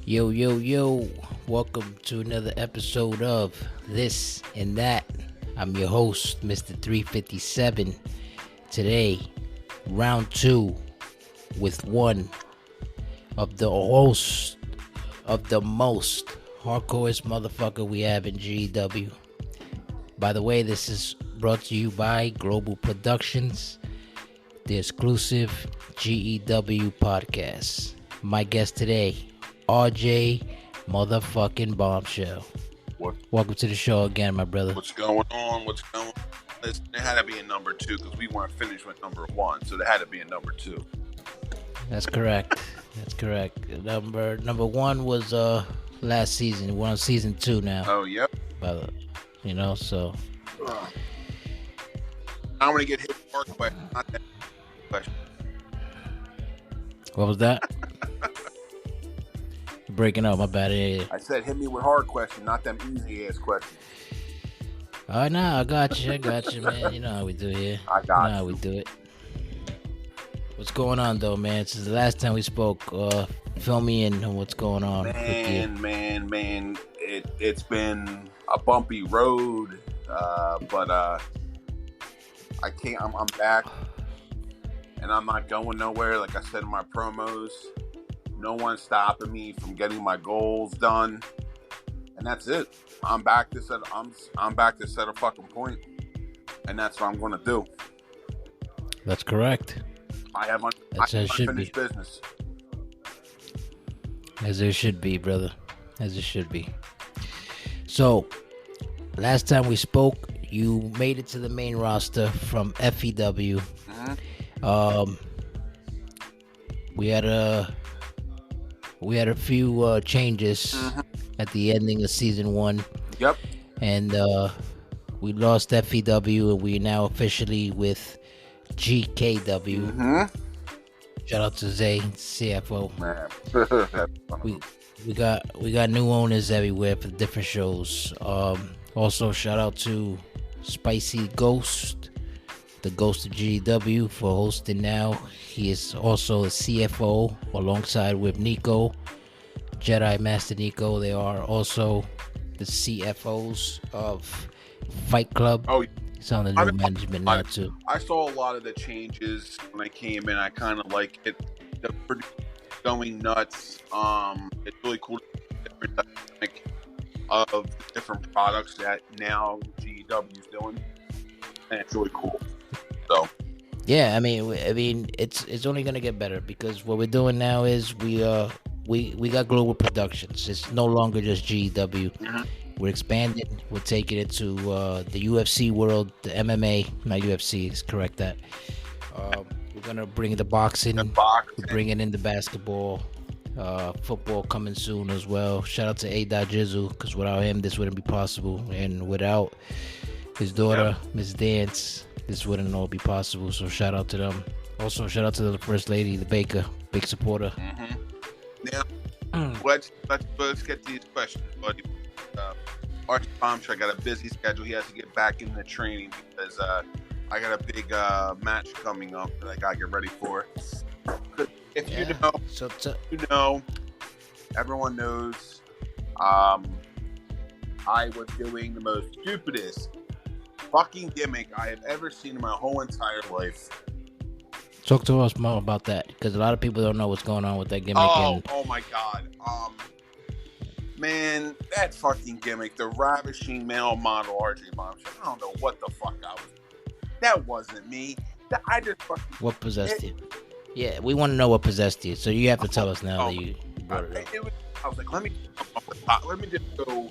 Yo, yo, yo, welcome to another episode of This and That. I'm your host, Mr. 357. Today, round two with one of the hosts of the most hardcoreest motherfucker we have in GEW. By the way, this is brought to you by Global Productions, the exclusive GEW podcast. My guest today, RJ motherfucking Bombshell. What? Welcome to the show again, my brother. What's going on? Listen, there had to be a number two because we weren't finished with number one, so there had to be a number two. That's correct. Number one was last season. We're on season 2 now. Oh, yep. So I want to get hit with hard question, not that question. what was that? Breaking up, my bad. I said hit me with hard question, not them easy ass questions. Oh, no, I got you, man. You know how we do here. I got you. Know how we do it. What's going on, though, man? Since the last time we spoke, fill me in on what's going on. Man. It's been a bumpy road, but I can't. I'm back, and I'm not going nowhere. Like I said in my promos, no one's stopping me from getting my goals done, and that's it. I'm back to set. I'm back to set a fucking point, and that's what I'm going to do. That's correct. I have unfinished business. As there should be, brother. As it should be. So, last time we spoke, you made it to the main roster from FEW. Mm-hmm. We had a few changes at the ending of season 1. Yep. And we lost FEW, and we're now officially with GKW. Mm-hmm. Shout out to Zay, CFO. Man. We got new owners everywhere for different shows. Also, shout out to Spicy Ghost, the Ghost of GW, for hosting now. He is also a CFO alongside with Nico, Jedi Master Nico. They are also the CFOs of Fight Club. Oh, it's on the new management now too. I saw a lot of the changes when I came in. I kind of like it. The going nuts. It's really cool to see the different dynamic of different products that now GW is doing, and it's really cool. So yeah, I mean, it's only gonna get better because what we're doing now is we got Global Productions. It's no longer just GW. Mm-hmm. We're expanding. We're taking it to the UFC world, the MMA, not UFC. Let's correct that. We're gonna bring the boxing. We're bringing in the basketball, football coming soon as well. Shout out to A. Jizzle, because without him, this wouldn't be possible, and without his daughter, Miss Dance, this wouldn't all be possible. So shout out to them. Also, shout out to the First Lady, the Baker, big supporter. Mm-hmm. Now, let's get these questions, buddy. Archie Bombshell got a busy schedule. He has to get back into training because I got a big match coming up that I gotta get ready for. If you know, everyone knows. I was doing the most stupidest fucking gimmick I have ever seen in my whole entire life. Talk to us more about that, because a lot of people don't know what's going on with that gimmick. Oh my god. Man, that fucking gimmick, the ravishing male model RJ Bombshell. I don't know what the fuck I was. That wasn't me. I just fucking. What possessed you? Yeah, we want to know what possessed you. So you have to tell us now that you brought it up. I was like, let me just go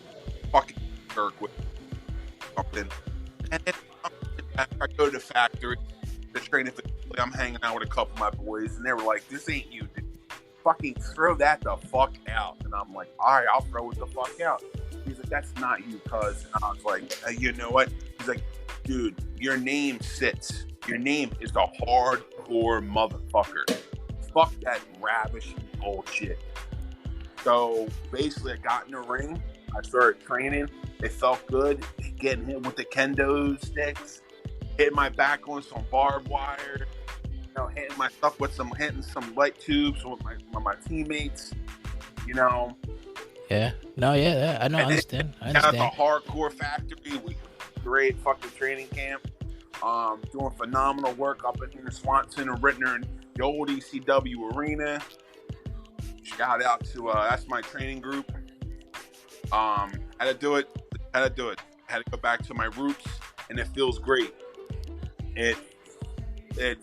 fucking jerk with something. And then I go to the factory, the training facility. I'm hanging out with a couple of my boys, and they were like, "This ain't you, dude. Fucking throw that the fuck out." And I'm like, "All right, I'll throw it the fuck out." He's like, "That's not you, cuz." And I was like, "You know what?" He's like, "Dude, your name sits. Your name is the hardcore motherfucker. Fuck that ravishing bullshit." So basically, I got in the ring. I started training. It felt good. Getting hit with the kendo sticks, hitting my back on some barbed wire, hitting myself with hitting some light tubes with my teammates. Yeah. No, yeah, I know. I And then understand. I shout out understand. to Hardcore Factory. We great fucking training camp. Doing phenomenal work up in here in Swanson and Rittner and the old ECW arena. Shout out to that's my training group. Had to do it. Had to go back to my roots, and it feels great. It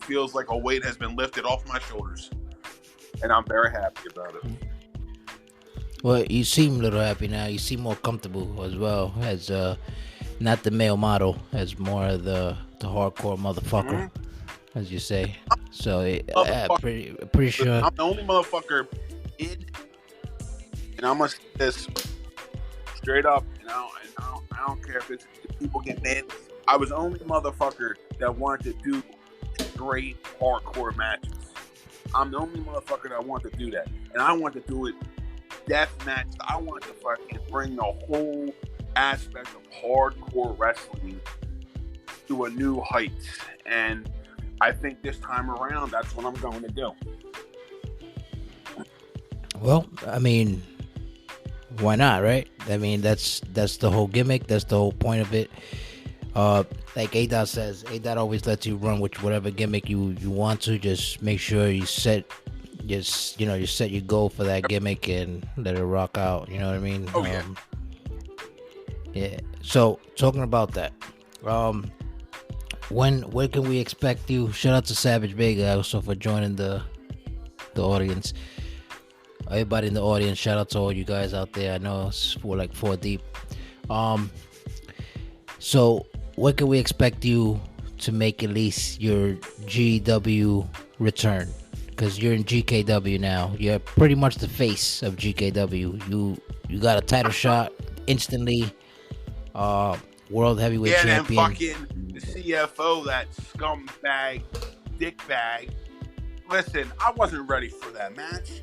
feels like a weight has been lifted off my shoulders, and I'm very happy about it. Well, you seem a little happy now. You seem more comfortable as well as not the male model, as more of the hardcore motherfucker, as you say. So pretty sure. I'm the only motherfucker in, and I'm gonna say this straight up. I don't care if people get mad. I was the only motherfucker that wanted to do straight hardcore matches. I'm the only motherfucker that wanted to do that, and I want to do it death match. I want to fucking bring the whole aspect of hardcore wrestling to a new height, and I think this time around that's what I'm going to do. Well, I mean, why not, right? I mean, that's the whole gimmick. That's the whole point of it. Like A-Dot says, A-Dot always lets you run with whatever gimmick you want to. Just make sure you set your goal for that gimmick and let it rock out. You know what I mean? Oh yeah. Yeah. So talking about that, when can we expect you? Shout out to Savage Vega also for joining the audience. Everybody in the audience, shout out to all you guys out there. I know we're like 4 deep. So when can we expect you to make at least your GW return? Because you're in GKW now. You're pretty much the face of GKW. You got a title shot instantly. World heavyweight champion. Yeah, and fucking the CFO, that scumbag, dickbag. Listen, I wasn't ready for that match.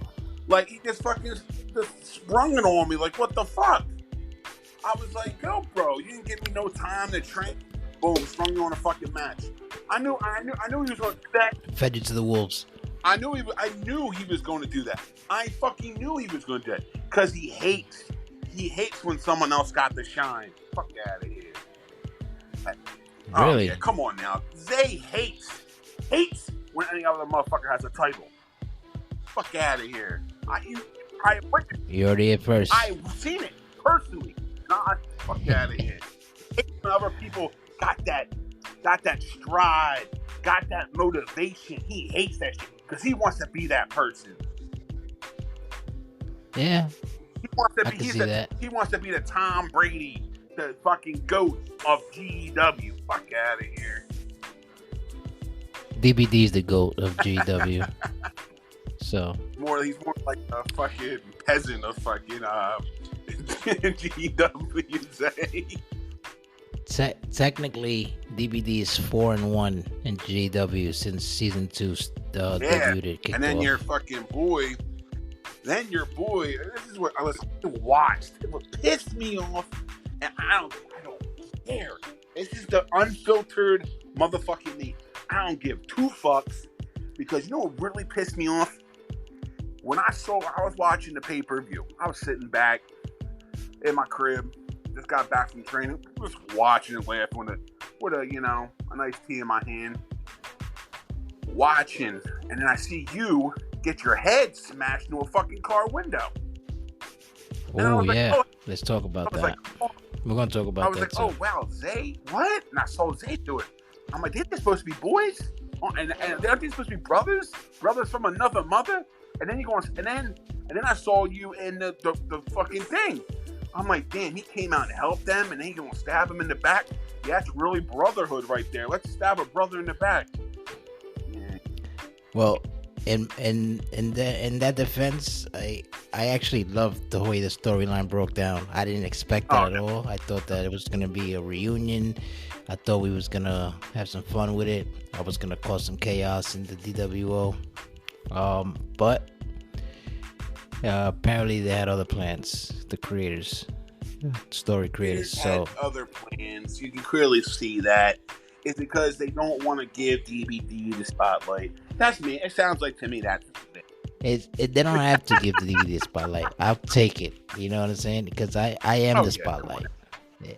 Like, he just fucking sprung it on me. Like, what the fuck? I was like, yo, bro, you didn't give me no time to train. Boom, sprung you on a fucking match. I knew he was going to do that. Fed you to the wolves. I knew he was going to do that. I fucking knew he was going to do that. Because he hates when someone else got the shine. Fuck out of here. Really? Yeah, come on now. Zay hates when any other motherfucker has a title. Fuck out of here. You already hit first. I've seen it personally. Fuck out of here. When other people got that stride, got that motivation, he hates that shit because he wants to be that person. Yeah. He wants to I be. can see that. He wants to be the Tom Brady, the fucking GOAT of GW. Fuck out of here. DBD's the GOAT of GW. So He's more like a fucking peasant of fucking GW. Technically, DBD is 4-1 in GW since season 2 debuted. And then your fucking boy. This is what I was watched. It would piss me off, and I don't care. This is the unfiltered motherfucking me. I don't give 2 fucks because you know what really pissed me off? When I was watching the pay-per-view. I was sitting back in my crib, just got back from training, just watching and laughing with a nice tea in my hand, watching, and then I see you get your head smashed into a fucking car window. Oh yeah, let's talk about that. We're gonna talk about that. I was like, oh wow, Zay, what? And I saw Zay do it. I'm like, they're supposed to be boys, and they're supposed to be brothers from another mother. And then and then I saw you in the fucking thing. I'm like, damn, he came out and helped them, and then he gonna stab him in the back. Yeah, that's really brotherhood right there. Let's stab a brother in the back. Yeah. Well, in that defense, I actually loved the way the storyline broke down. I didn't expect that at all. I thought that it was gonna be a reunion. I thought we was gonna have some fun with it. I was gonna cause some chaos in the DWO. But apparently they had other plans. The creators, story creators. So had other plans. You can clearly see that. It's because they don't want to give DBD the spotlight. That's me. It sounds like to me that's it. They don't have to give the DVD a spotlight. I'll take it. You know what I'm saying? Because I am the spotlight.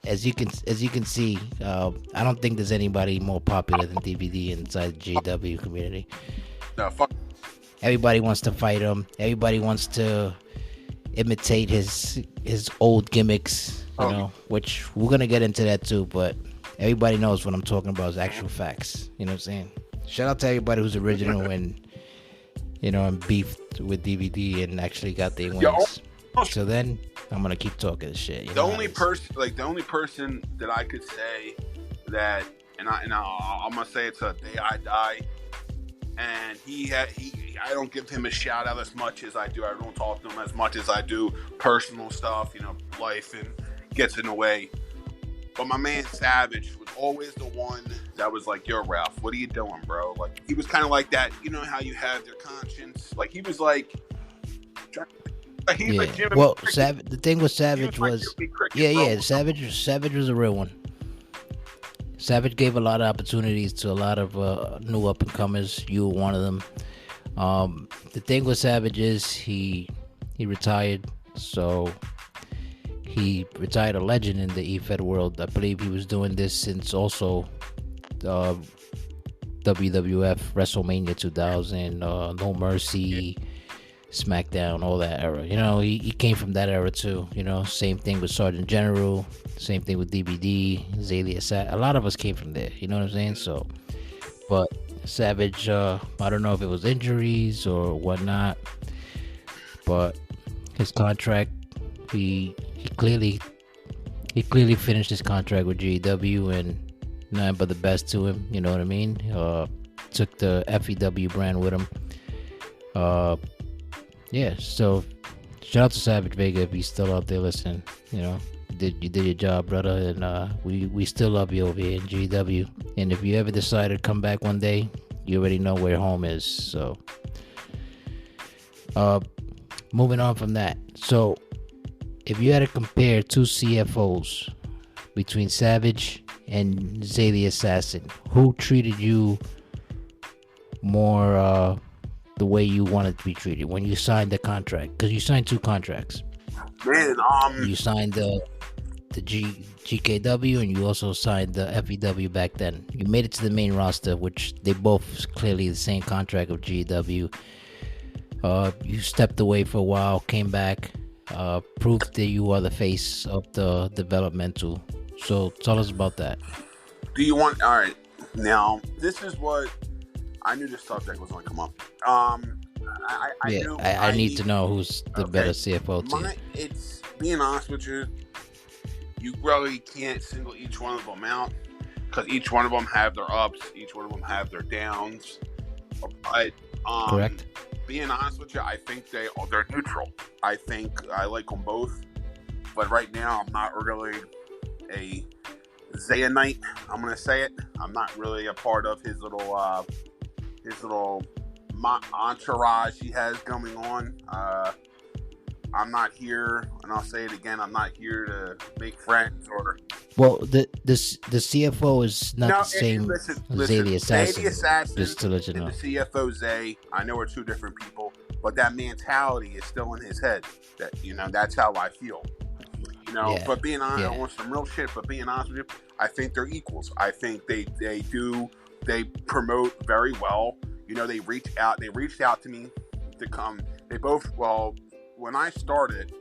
As you can see, I don't think there's anybody more popular than DVD inside the GW community. No, fuck. Everybody wants to fight him. Everybody wants to imitate his old gimmicks. You know, which we're gonna get into that too. But everybody knows what I'm talking about is actual facts. You know what I'm saying? Shout out to everybody who's original and and beefed with DVD and actually got their wins. So then I'm gonna keep talking shit. The only person that I could say that, and I'm gonna say it's a day I die, and I don't give him a shout out as much as I do. I don't talk to him as much as I do personal stuff, life and gets in the way. But my man Savage was always the one that was like, "Yo, Ralph, what are you doing, bro?" Like, he was kind of like that. You know how you have your conscience? Like, he was like. Well, the thing with Savage was Savage was a real one. Savage gave a lot of opportunities to a lot of new up and comers. You were one of them. The thing with Savage is he retired, so he retired a legend in the EFED world. I believe he was doing this since also WWF WrestleMania 2000, No Mercy. SmackDown, all that era. He came from that era too. Same thing with Sergeant General, same thing with DVD, Zaylia Sat. A lot of us came from there. You know what I'm saying? So, but Savage, I don't know if it was injuries or whatnot, but his contract, he clearly finished his contract with GW and nothing but the best to him. You know what I mean? Took the FEW brand with him. Yeah, so shout out to Savage Vega if he's still out there listening. You did your job, brother, and we still love you over here in GW. And if you ever decide to come back one day, you already know where home is. So, moving on from that. So, if you had to compare two CFOs between Savage and Zaylia Assassin, who treated you more the way you wanted to be treated when you signed the contract? Because you signed two contracts. Man, you signed the GKW and you also signed the FEW back then. You made it to the main roster, which they both clearly the same contract of GW. You stepped away for a while, came back, proved that you are the face of the developmental. So tell us about that. All right, now this is what I knew this subject was going to come up. I need to know who's the better CFO team. It's being honest with you, you really can't single each one of them out because each one of them have their ups, each one of them have their downs. But correct. Being honest with you, I think they're neutral. I think I like them both, but right now I'm not really a Zaynite. I'm gonna say it. I'm not really a part of his little entourage he has going on. I'm not here, and I'll say it again, I'm not here to make friends or... Well, the CFO is not the same as Zaylia Assassin. Zaylia Assassin just to let you know. And the CFO Zay, I know are two different people, but that mentality is still in his head. That that's how I feel. But being honest, I want some real shit, but being honest with you, I think they're equals. I think they promote very well. They reached out to me to come. When I started,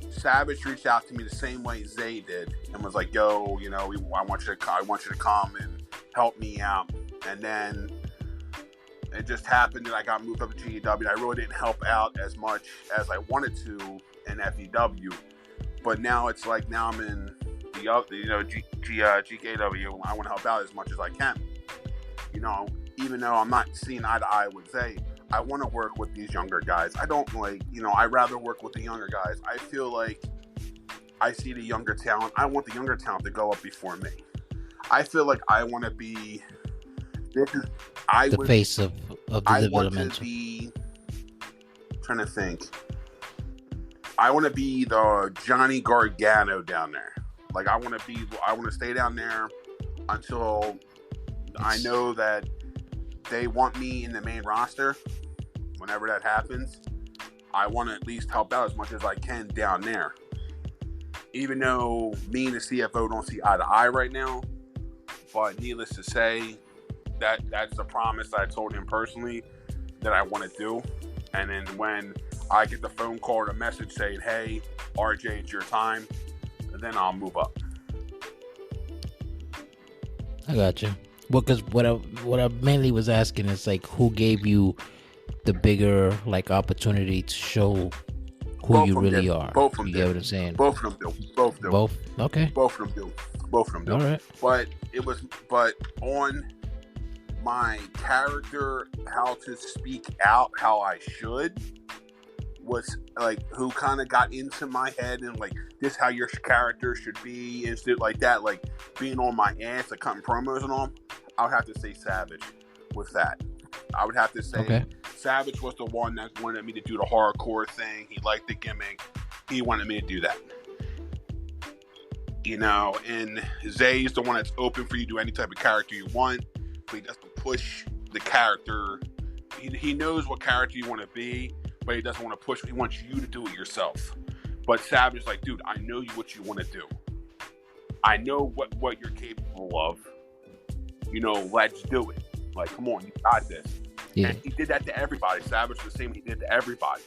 Savage reached out to me the same way Zay did and was like, "Yo, I want you to come and help me out." And then it just happened that I got moved up to GKW. I really didn't help out as much as I wanted to in FEW, but now it's like I'm in the GKW. I want to help out as much as I can. Even though I'm not seeing eye to eye with Zay, I want to work with these younger guys. I don't I'd rather work with the younger guys. I feel like I see the younger talent. I want the younger talent to go up before me. I feel like I want to be face of the developmental. I want to be, trying to think. I want to be the Johnny Gargano down there. Like I want to stay down there until I know that they want me in the main roster, whenever that happens, I want to at least help out as much as I can down there. Even though me and the CFO don't see eye to eye right now, but needless to say, that's a promise that I told him personally that I want to do. And then when I get the phone call or the message saying, "Hey, RJ, it's your time," then I'll move up. I got you. Well, because what I mainly was asking is like, who gave you the bigger like opportunity to show who Both you of them really did. are? Both of them You did. get what I'm saying? Both of them do. Both do. Both. Okay. Both of them do. Both of them do. All right. But on my character, how to speak out, how I should, was like who kind of got into my head and like this how your character should be and shit like that, like being on my ass, like cutting promos and all. I would have to say Savage with that. I would have to say Savage was the one that wanted me to do the hardcore thing. He liked the gimmick. He wanted me to do that. You know, and Zay's the one that's open for you to do any type of character you want, but he doesn't push the character. He knows what character you want to be, but he doesn't want to push. He wants you to do it yourself. But Savage is like, dude, I know what you want to do. I know what you're capable of. You know, let's do it. Like, come on, you got this. Yeah. And he did that to everybody. Savage was the same he did to everybody.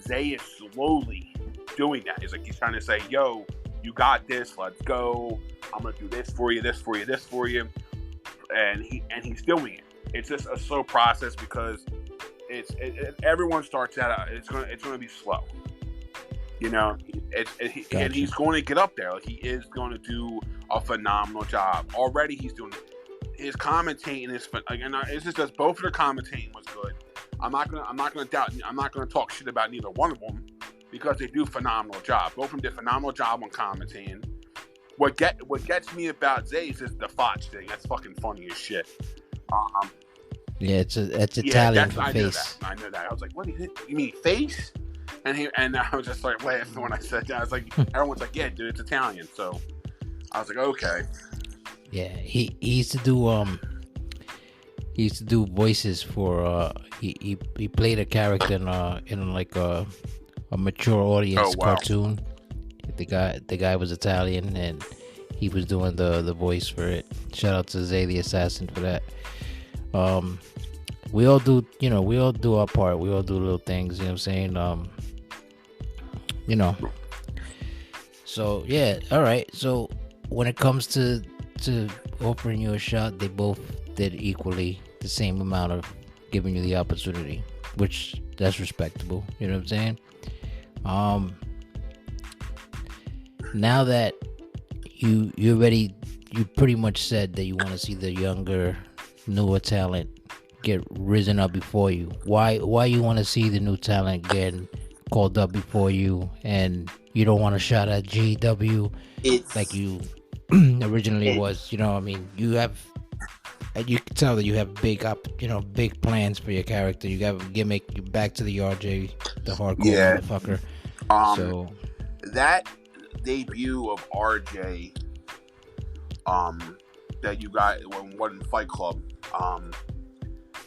Zay is slowly doing that. He's trying to say, yo, you got this, let's go. I'm gonna do this for you, this for you, this for you. And he's doing it. It's just a slow process because everyone starts out. It's gonna be slow, you know. And he's going to get up there. Like, he is going to do a phenomenal job. Already, he's doing his commentating is. Again, it's just that both of their commentating was good. I'm not gonna doubt. I'm not gonna talk shit about neither one of them because they do a phenomenal job. Both of them did a phenomenal job on commentating. What gets me about Zay's is the Foch thing. That's fucking funny as shit. Yeah, it's Italian for face. I know that. I was like, what? You mean face? And I was just like laughing when I said that. I was like, everyone's like, yeah, dude, it's Italian. So I was like, okay. Yeah, he used to do voices for he played a character in like a mature audience cartoon. The guy was Italian and he was doing the voice for it. Shout out to Zay the Assassin for that. We all do our part. We all do little things, you know what I'm saying? You know. So yeah, all right. So when it comes to offering you a shot, they both did equally the same amount of giving you the opportunity, which that's respectable. You know what I'm saying? Now that you pretty much said that you want to see the younger, newer talent get risen up before you. Why you want to see the new talent getting called up before you, and you don't want a shot at GW like you originally was? You know, I mean, you can tell that you have big plans for your character. You have a gimmick. You're back to the RJ, the hardcore motherfucker. So that debut of RJ, that you got when Fight Club,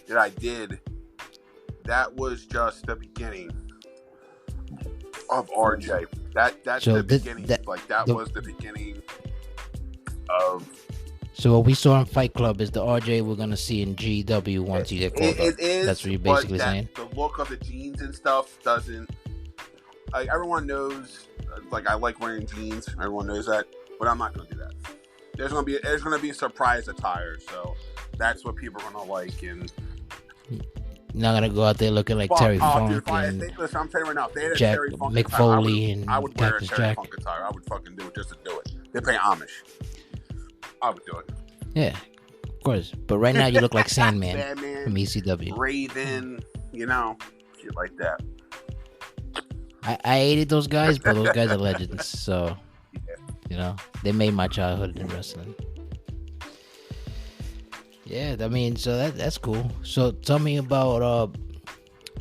that I did, that was just the beginning of RJ. That's the beginning. That was the beginning of. So what we saw in Fight Club is the RJ we're gonna see in GW once you get called up. It is. That's what you're basically saying. The look of the jeans and stuff doesn't. Like, everyone knows. Like, I like wearing jeans. Everyone knows that, but I'm not gonna do that. There's gonna be a surprise attire, so that's what people are gonna like. And not gonna go out there looking like Terry Funk and listen, I'm telling you right now, if they had a Jack Terry Funk McFoley attire, I would wear a Cactus Terry Jack. Funk attire. I would fucking do it just to do it. They pay homage. I would do it. Yeah, of course. But right now you look like Sandman from ECW. Raven, you know, shit like that. I hated those guys, but those guys are legends. So, you know, they made my childhood in wrestling. Yeah, I mean, so that's cool. So tell me about,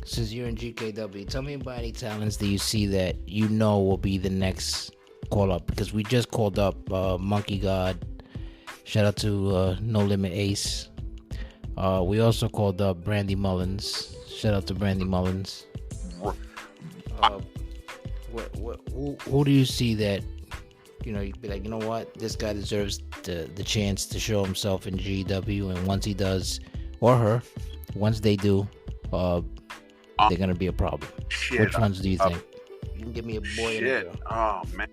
since you're in GKW, tell me about any talents that you see that you know will be the next call up. Because we just called up Monkey God. Shout out to No Limit Ace. We also called up Brandy Mullins. Shout out to Brandy Mullins. R- Who do you see that, you'd be like, you know what, this guy deserves the chance to show himself in GW, and once he does, or her, once they do, they're gonna be a problem. Shit. Which ones do you think? You can give me a boy and a Shit. girl. Oh man.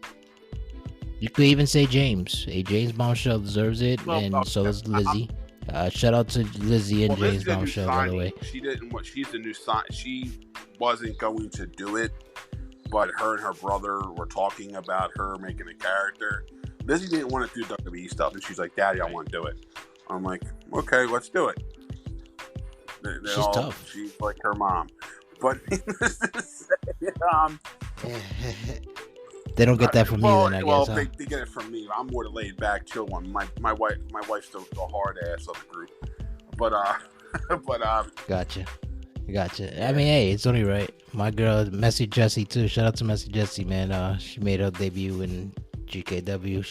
You could even say James. Hey, James Bombshell deserves it, and so does Lizzie. Shout out to Lizzie and James Bombshell, by the way. She didn't. She's the new sign. She wasn't going to do it, but her and her brother were talking about her making a character. Lizzie didn't want to do WWE stuff, and she's like, "Daddy, I want to do it." I'm like, "Okay, let's do it." She's tough. She's like her mom, but they don't get that from you, then, I guess. Well, they get it from me. I'm more the laid back, chill one. My wife's the hard ass of the group. But Gotcha. I mean, hey, it's only right. My girl, Messy Jessie, too. Shout out to Messy Jessie, man. She made her debut in GKW.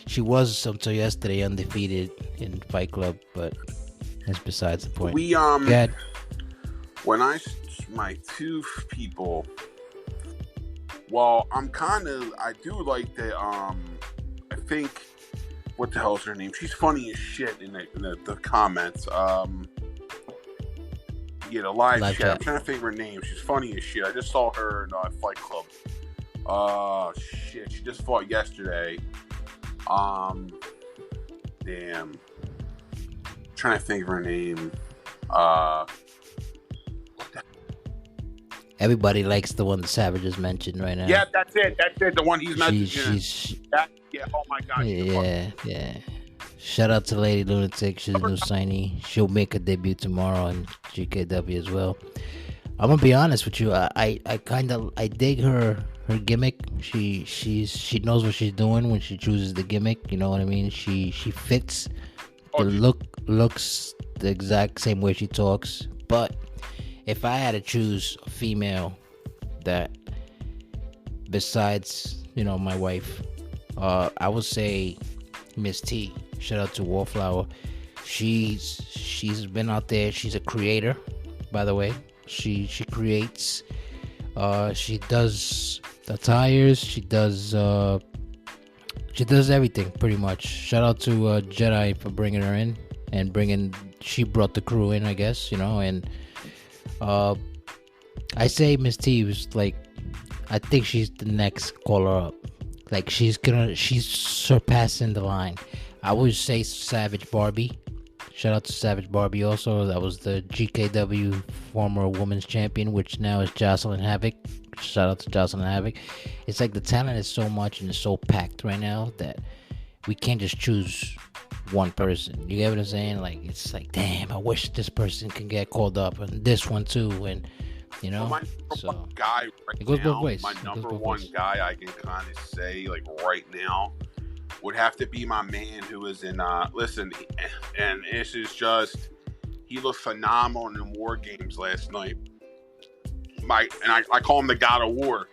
She was until yesterday undefeated in Fight Club, but that's besides the point. When my two people. Well, I do like the, I think, what the hell's her name? She's funny as shit in the comments. The live chat. I'm trying to think of her name. She's funny as shit. I just saw her in Fight Club. Shit. She just fought yesterday. Damn. I'm trying to think of her name. Everybody likes the one the Savage just mentioned right now. Yeah, that's it. The one he's mentioning. Oh my God. Yeah. Shout out to Lady Lunatic. She's a new signee. She'll make a debut tomorrow in GKW as well. I'm gonna be honest with you. I dig her gimmick. She knows what she's doing when she chooses the gimmick. You know what I mean? She fits. The looks the exact same way she talks. But if I had to choose a female that, besides, my wife, I would say Miss T. Shout out to Wallflower. She's been out there. She's a creator, by the way. She creates. She does attires. She does everything pretty much. Shout out to Jedi for bringing her in and she brought the crew in, I guess, and. I say Miss T was I think she's the next caller up. She's surpassing the line. I would say Savage Barbie. Shout out to Savage Barbie also. That was the GKW former women's champion, which now is Jocelyn Havoc. Shout out to Jocelyn Havoc. It's the talent is so much and it's so packed right now that we can't just choose one person. You get what I'm saying? It's damn, I wish this person can get called up, and this one too, and my so guy it goes both ways. My number one guy I can kind of say right now would have to be my man who is in listen, and this is just, he looked phenomenal in War Games last night. I call him the God of War.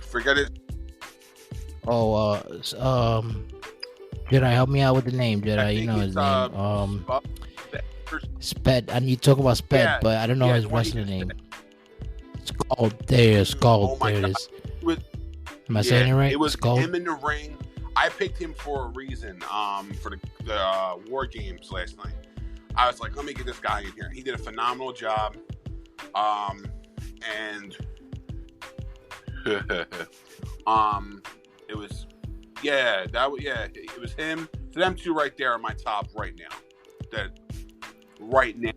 Forget it. Jedi, help me out with the name, Jedi. You know his name. Sped. I need to talk about Sped, but I don't know his wrestling name. Skull. Skull. There it is. Am I saying it right? It was Skull? him in the ring. I picked him for a reason. For the War Games last night. I was like, let me get this guy in here. He did a phenomenal job. And it was, it was him. So them two right there are my top right now. Right now.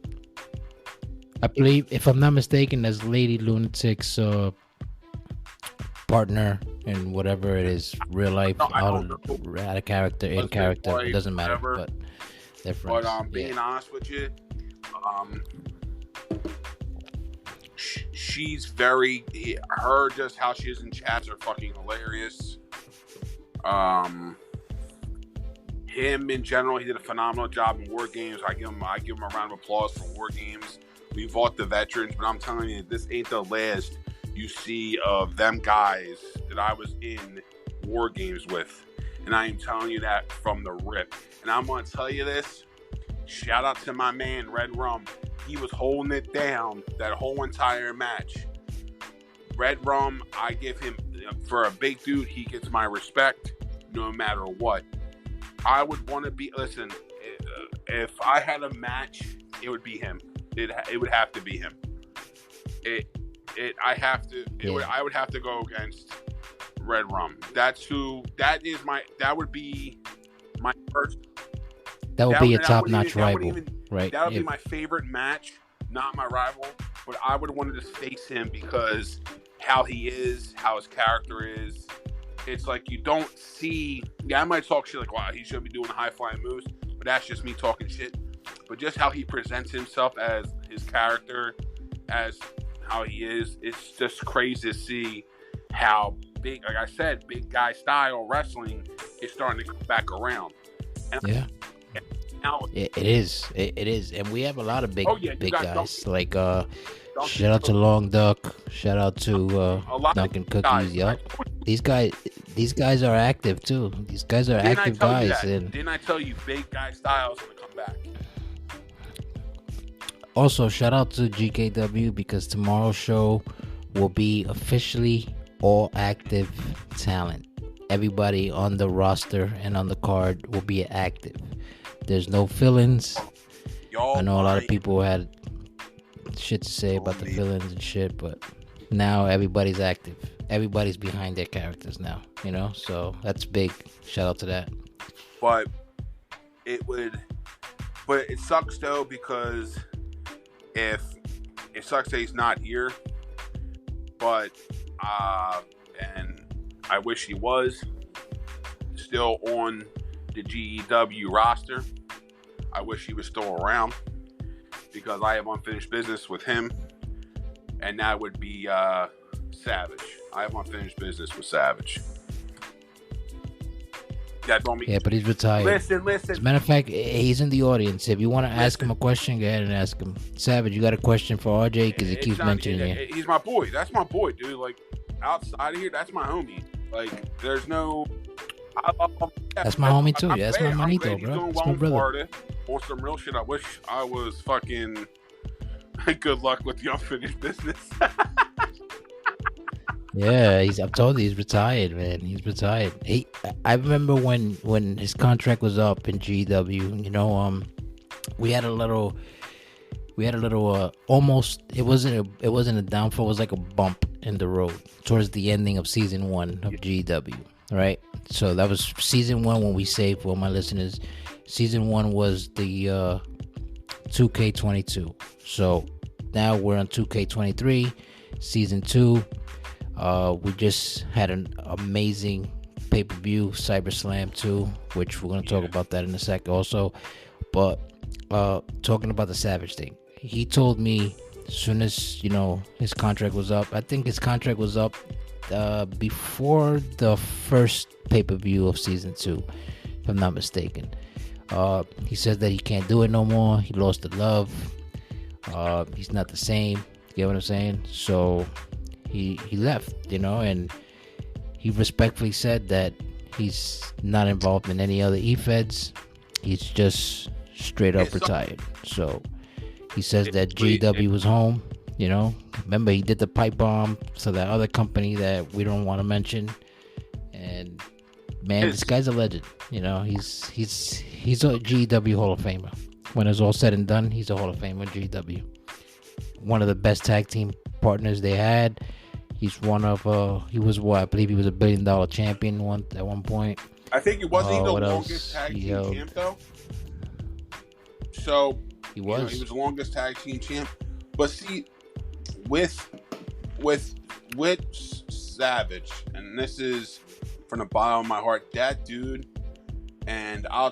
I believe, if I'm not mistaken, that's Lady Lunatic's partner in whatever it is, real life, out of character, in character. It doesn't matter, but they're friends. But being honest with you, she's very, just how she is in chats are fucking hilarious. Him in general, he did a phenomenal job in War Games. I give him a round of applause for War Games. We fought the veterans, but I'm telling you, this ain't the last you see of them guys that I was in War Games with. And I am telling you that from the rip. And I'm going to tell you this. Shout out to my man, Red Rum. He was holding it down that whole entire match. Red Rum, I give him, for a big dude, he gets my respect no matter what. I would want to be, listen, if I had a match, it would be him. It would have to be him. I would have to go against Red Rum. That would be my first. That would be a top-notch rival, right? That would be my favorite match, not my rival. But I would want to just face him because how he is, how his character is. It's like you don't see. Yeah, I might talk shit like, wow, he should be doing high-flying moves, but that's just me talking shit. But just how he presents himself as his character, as how he is, it's just crazy to see how big, like I said, big guy style wrestling is starting to come back around. And yeah. It is, and we have a lot of big guys. Like shout out to Long Duck, shout out to Duncan Cookies. Yup, these guys are active too. These guys are active guys. And didn't I tell you, big guy styles gonna come back? Also, shout out to GKW because tomorrow's show will be officially all active talent. Everybody on the roster and on the card will be active. There's no fill-ins. I know a lot of people had shit to say about the fill-ins and shit, but now everybody's active. Everybody's behind their characters now, so that's big. Shout out to that. But it sucks though, because if it sucks that he's not here, but and I wish he was still on the GEW roster. I wish he was still around because I have unfinished business with him, and that would be Savage. I have unfinished business with Savage. That's on me. Yeah, but he's retired. Listen. As a matter of fact, he's in the audience. If you want to ask him a question, go ahead and ask him. Savage, you got a question for RJ? Because he keeps mentioning you. He's my boy. That's my boy, dude. Like, outside of here, that's my homie. Like, there's no... That's my homie, too. That's my manito, bro. That's my brother. Florida. On some real shit, I wish I was fucking... Good luck with the unfinished business. Yeah, I'm told you, he's retired, man. He's retired. I remember when his contract was up in GW. We had a little almost. It wasn't a downfall. It was like a bump in the road towards the ending of season 1 of GW. Right. So that was season 1 when we saved for my listeners. Season 1 was the 2K22. So now we're on 2K23, season 2. We just had an amazing pay-per-view, CyberSlam 2, which we're going to talk about that in a sec also. But talking about the Savage thing, he told me as soon as, his contract was up, I think his contract was up before the first pay-per-view of season 2, if I'm not mistaken. He says that he can't do it no more. He lost the love. He's not the same. You get what I'm saying? So he left, and he respectfully said that he's not involved in any other E-Feds. He's just straight up retired. So he says that GW was home. Remember he did the pipe bomb to that other company that we don't want to mention. And man, this guy's a legend. He's a GW Hall of Famer. When it's all said and done, he's a Hall of Famer in GW. One of the best tag team partners they had. He's one of he was I believe he was $1 billion champion at one point. I think it wasn't the longest tag team champ though. So he was the longest tag team champ. But see, with Savage, and this is from the bottom of my heart, that dude, and I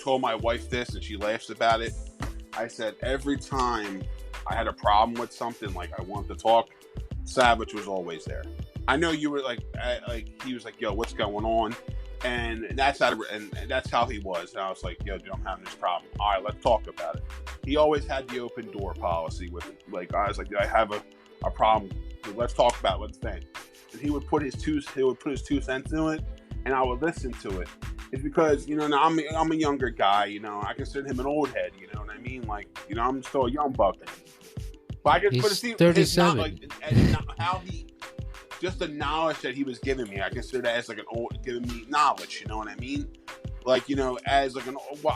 told my wife this, and she laughs about it. I said every time I had a problem with something, like I wanted to talk, Savage was always there. I know you were like he was like, yo, what's going on? And that's how he was. And I was like, yo, dude, I'm having this problem. All right, let's talk about it. He always had the open door policy with it. Like, I was like, I have a problem. Let's talk about it. Let's think. And he would put his 2 cents into it, and I would listen to it. is because, you know, now I'm a younger guy, you know, I consider him an old head, you know what I mean? Like, you know, I'm still a young buck. But I can He's see 37. how he, just the knowledge that he was giving me, I consider that as like giving me knowledge, you know what I mean? Like, you know, as like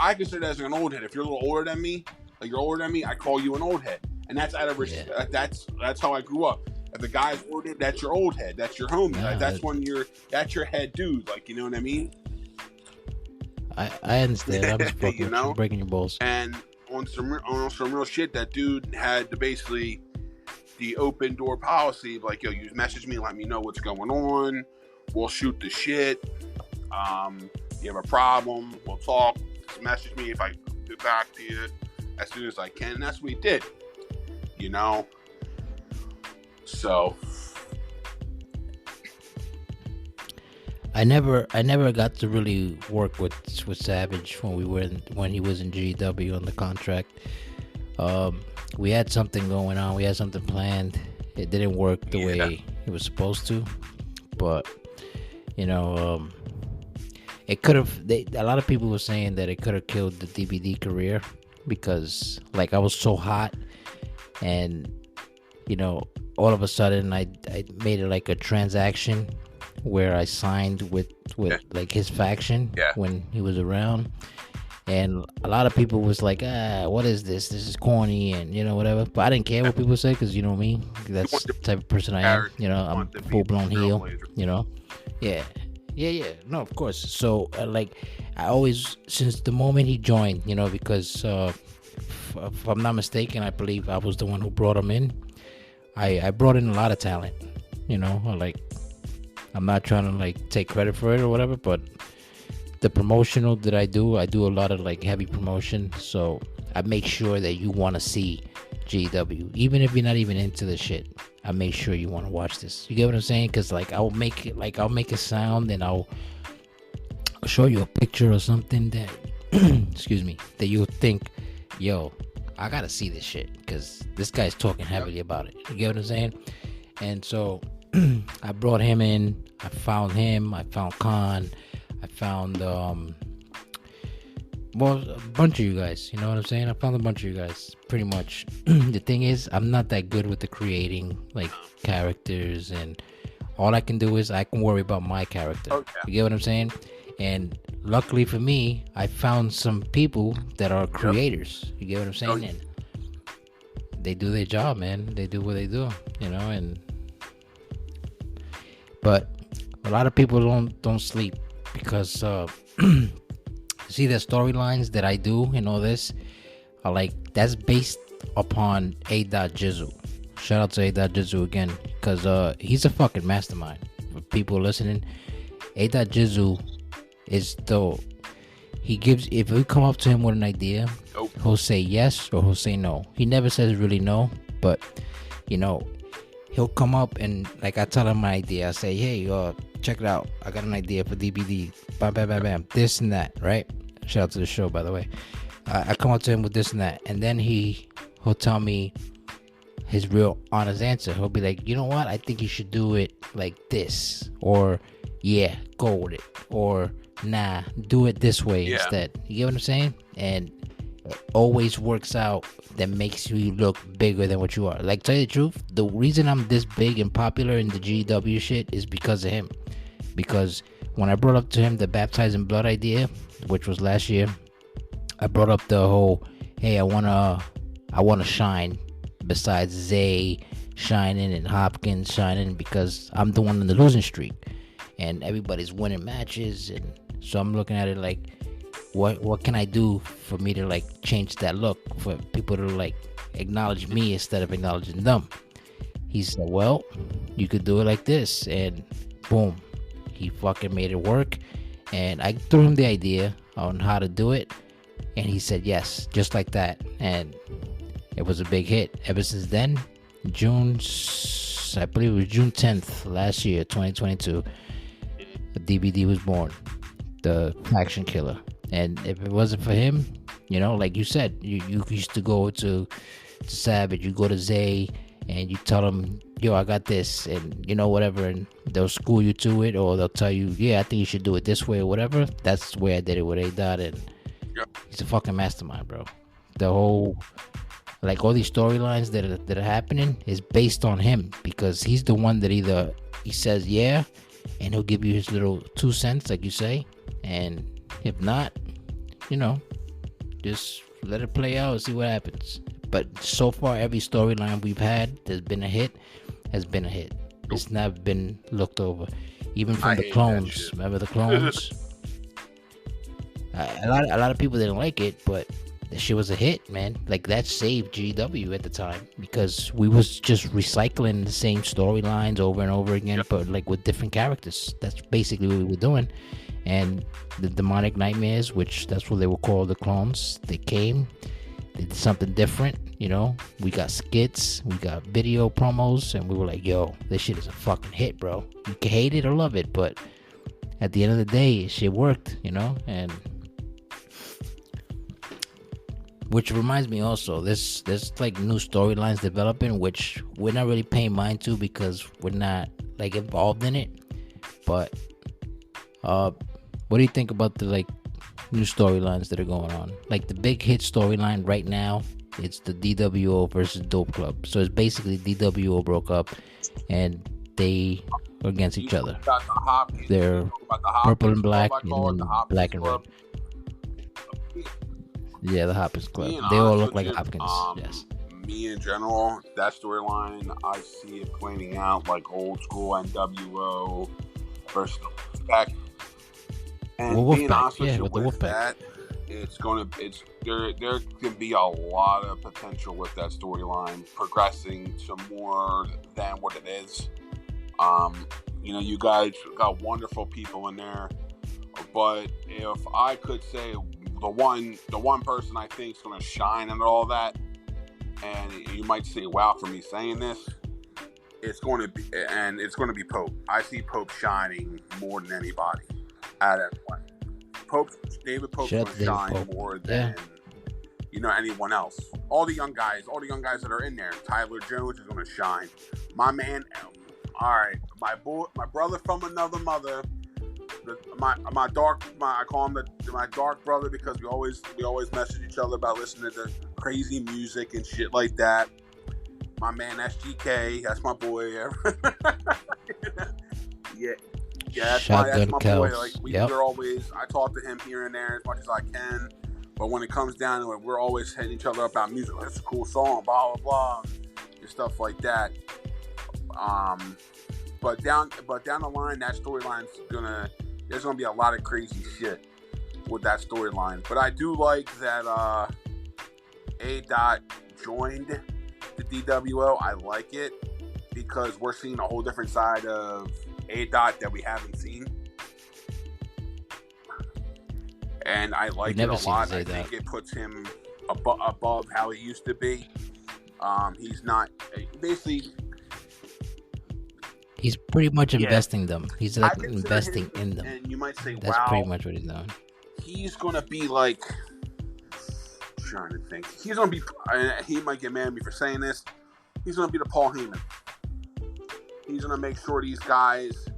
I consider that as like an old head. If you're a little older than me, like you're older than me, I call you an old head. And that's out of respect. Yeah. That's how I grew up. If the guy's older, that's your old head. That's your homie. Nah, like, that's your head dude. Like, you know what I mean? I understand. I'm just fucking you know? you, breaking your balls. And on some real shit, that dude had to basically the open door policy. Like, yo, you message me, let me know what's going on. We'll shoot the shit. You have a problem, we'll talk. Just message me if I get back to you as soon as I can. And that's what he did. You know? So I never got to really work with Savage when he was in GW on the contract. We had something going on. We had something planned. It didn't work the way it was supposed to. But you know, it could have. A lot of people were saying that it could have killed the DBD career because, like, I was so hot, and you know, all of a sudden I made it like a transaction where I signed with like his faction when he was around, and a lot of people was like, what is this? This is corny, and you know, whatever. But I didn't care what people say because, you know me, that's the type of person I am. You know, I'm full blown heel. You know, yeah. No, of course. So like, I always, since the moment he joined, you know, because if I'm not mistaken, I believe I was the one who brought him in. I brought in a lot of talent. You know, like, I'm not trying to like take credit for it or whatever, but the promotional that I do a lot of like heavy promotion, so I make sure that you want to see GW, even if you're not even into the shit. I make sure you want to watch this. You get what I'm saying? Because like I'll make a sound and I'll show you a picture or something that excuse me, that you'll think, yo, I gotta see this shit because this guy's talking heavily about it. You get what I'm saying? And so I brought him in. I found him. I found Khan. I found well, a bunch of you guys. You know what I'm saying? I found a bunch of you guys. Pretty much. The thing is, I'm not that good with the creating like characters, and all I can do is I can worry about my character. Okay. You get what I'm saying? And luckily for me, I found some people that are creators. You get what I'm saying? And they do their job, man. They do what they do. You know, and but a lot of people don't sleep because see, the storylines that I do and all this are like, that's based upon A. Jizzle. Shout out to A. Jizzle again, because he's a fucking mastermind. For people listening, A. Jizzle is he gives, if we come up to him with an idea, he'll say yes or he'll say no. He never says really no, but you know, he'll come up and like, I tell him my idea. I say, hey, check it out. I got an idea for DBD. Bam, bam, bam, bam. This and that, right? Shout out to the show, by the way. I come up to him with this and that, and then he'll tell me his real honest answer. He'll be like, you know what? I think you should do it like this, or yeah, go with it, or nah, do it this way instead. You get what I'm saying? And it always works out. That makes you look bigger than what you are. Like, tell you the truth, the reason I'm this big and popular in the GW shit is because of him. Because when I brought up to him the baptizing blood idea, which was last year, I brought up the whole, hey, I wanna shine besides Zay shining and Hopkins shining, because I'm the one in the losing streak and everybody's winning matches. And so I'm looking at it like, what can I do for me to like change that look, for people to like acknowledge me instead of acknowledging them? He said, well, you could do it like this, and boom, he fucking made it work. And I threw him the idea on how to do it, and he said yes, just like that. And it was a big hit. Ever since then, I believe it was June 10th last year, 2022, the DBD was born, the faction killer. And if it wasn't for him, you know, like you said, you used to go to Savage, you go to Zay, and you tell him yo, I got this, and whatever, and they'll school you to it, or they'll tell you, yeah, I think you should do it this way or whatever. That's the way I did it with A Dot, and he's a fucking mastermind, bro. The whole, like, all these storylines that are happening is based on him, because he's the one that either he says yeah, and he'll give you his little 2 cents, like you say, and if not, just let it play out and see what happens. But so far, every storyline we've had that's been a hit has been a hit. It's never been looked over. Even from the clones. Remember the clones? A lot of people didn't like it, but the shit was a hit, man. Like, that saved GW at the time, because we was just recycling the same storylines over and over again, but like with different characters. That's basically what we were doing. And the demonic nightmares, which that's what they were called, the clones, they came, they did something different. We got skits, we got video promos, and we were like, yo, this shit is a fucking hit, bro. You can hate it or love it, but at the end of the day, shit worked, and which reminds me also, there's like new storylines developing, which we're not really paying mind to because we're not like involved in it. But what do you think about the like new storylines that are going on? Like, the big hit storyline right now, it's the DWO versus Dope Club. So it's basically DWO broke up and they are against each other. They're purple and black, and then black and red. Yeah, the Hopkins Club. They all look like Hopkins. Yes. Me in general, that storyline, I see it playing out like old school NWO versus the Wolfpack. And being honest with that, there can be a lot of potential with that storyline progressing to more than what it is. You guys got wonderful people in there, but if I could say the one person I think is going to shine under all that, and you might say, wow, for me saying this, it's going to be Pope. I see Pope shining more than anybody at that point. David Pope's going to shine more than anyone else. All the young guys that are in there. Tyler Jones is going to shine. My man, all right, my brother from another mother. I call him my dark brother, because we always message each other about listening to crazy music and shit like that. My man SGK, that's my boy. Yeah, that's my boy. Like, we're always, I talk to him here and there as much as I can, but when it comes down to it, we're always hitting each other up about music. That's a cool song, blah blah blah, and stuff like that. But down the line, that storyline's there's gonna be a lot of crazy shit with that storyline. But I do like that A Dot joined the DWO. I like it because we're seeing a whole different side of A Dot that we haven't seen, and I like it a lot. I think it puts him above how he used to be. He's not basically. He's pretty much investing them. He's like investing in them. And you might say, that's pretty much what he's doing. He's going to be like, I'm trying to think. He's going to be, he might get mad at me for saying this. He's going to be the Paul Heyman. He's going to make sure these guys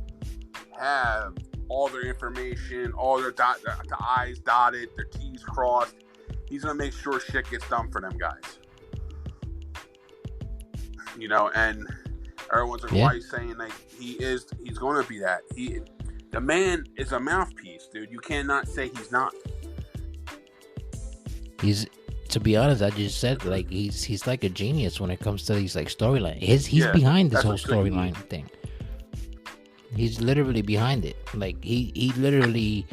have all their information, all their the I's dotted, their T's crossed. He's going to make sure shit gets done for them guys. And everyone's like, why he's saying like he's going to be that. The man is a mouthpiece, dude. You cannot say he's not. He's, to be honest, I just said like he's like a genius when it comes to these like storyline. He's behind this whole storyline thing. He's literally behind it. Like he literally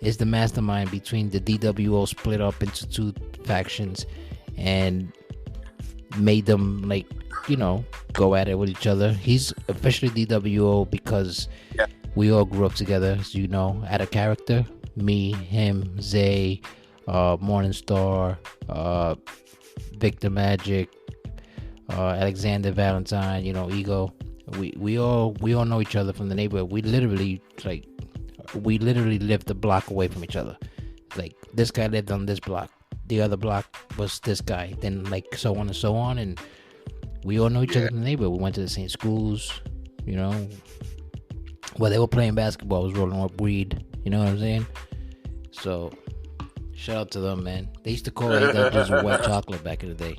is the mastermind between the DWO split up into two factions and made them like go at it with each other. He's officially DWO because we all grew up together, so out of character. Me, him, Zay, Morningstar, Victor Magic, Alexander Valentine, Ego. We all know each other from the neighborhood. We literally lived a block away from each other. Like, this guy lived on this block, the other block was this guy, then like so on and so on. And We all know each other Yeah. in the neighborhood. We went to the same schools, you know. While they were playing basketball, I was rolling up weed. You know what I'm saying? So, shout out to them, man. They used to call A-Dot Jizzle White Chocolate back in the day.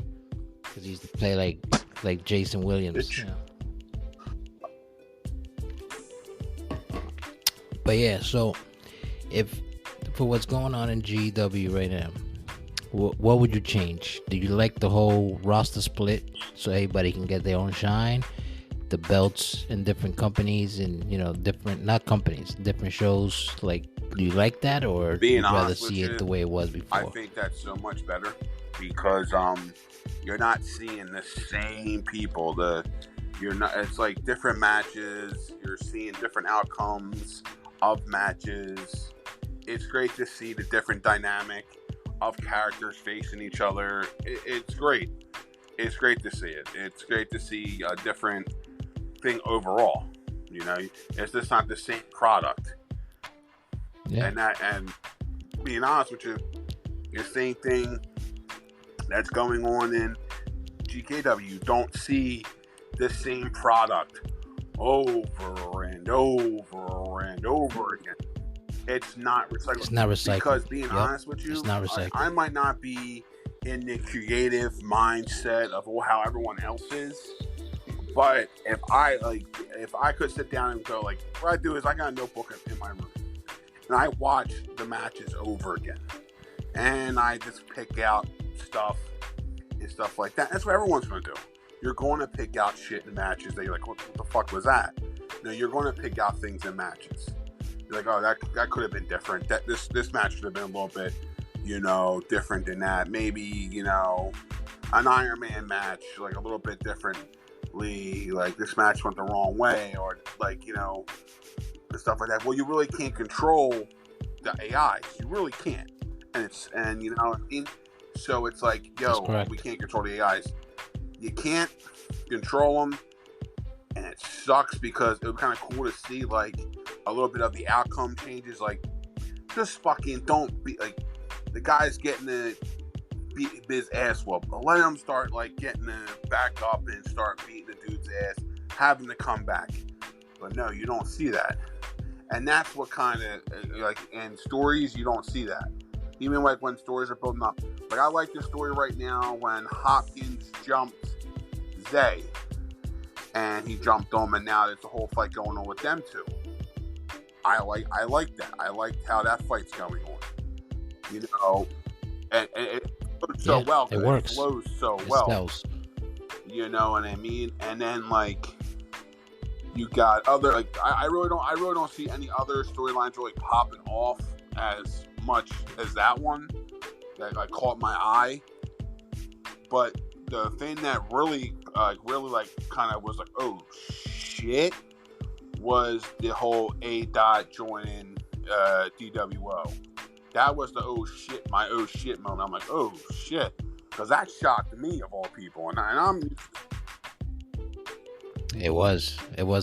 Because he used to play like Jason Williams. You know? But yeah, so if for what's going on in GW right now, what would you change? Do you like the whole roster split so everybody can get their own shine? The belts in different companies and, you know, different, not companies, different shows. Like, do you like that, or do you rather see it the way it was before? I think that's so much better because you're not seeing the same people. It's like different matches. You're seeing different outcomes of matches. It's great to see the different dynamic of characters facing each other. It's great. It's great to see it. It's great to see a different thing overall. You know, it's just not the same product. Yeah. And being honest with you, the same thing that's going on in GKW. You don't see the same product over and over and over again. It's not recycled. It's not recycled. Because being honest with you, it's not recycled. I might not be in the creative mindset of how everyone else is, but if I could sit down and go, like, what I do is I got a notebook in my room and I watch the matches over again, and I just pick out stuff and stuff like that. That's what everyone's going to do. You're going to pick out shit in matches that you're like, what the fuck was that? No, you're going to pick out things in matches. You're like, oh, that could have been different. That this match should have been a little bit, you know, different than that. Maybe, you know, an Iron Man match, like a little bit differently. Like, this match went the wrong way, or like, you know, and stuff like that. Well, you really can't control the AIs. You really can't. And you know what I mean? So it's like, yo, we can't control the AIs. You can't control them, and it sucks because it was kind of cool to see like a little bit of the outcome changes. Like, just fucking don't be like the guy's getting the beat his ass whooped. Let him start like getting the back up and start beating the dude's ass, having to come back. But no, you don't see that, and that's what kind of like in stories you don't see that. Even like when stories are building up. Like, I like the story right now when Hopkins jumped Zay, and he jumped him, and now there's a whole fight going on with them two. I like that. I liked how that fight's going on. You know, and it flows so well. It works. It flows so well. Sells. You know what I mean? And then like you got other like I really don't see any other storylines really popping off as much as that one that like caught my eye. But the thing that really kind of was like, oh shit, was the whole A-Dot joining DWO. That was the oh shit moment. I'm like, oh shit, because that shocked me of all people, and I'm. It was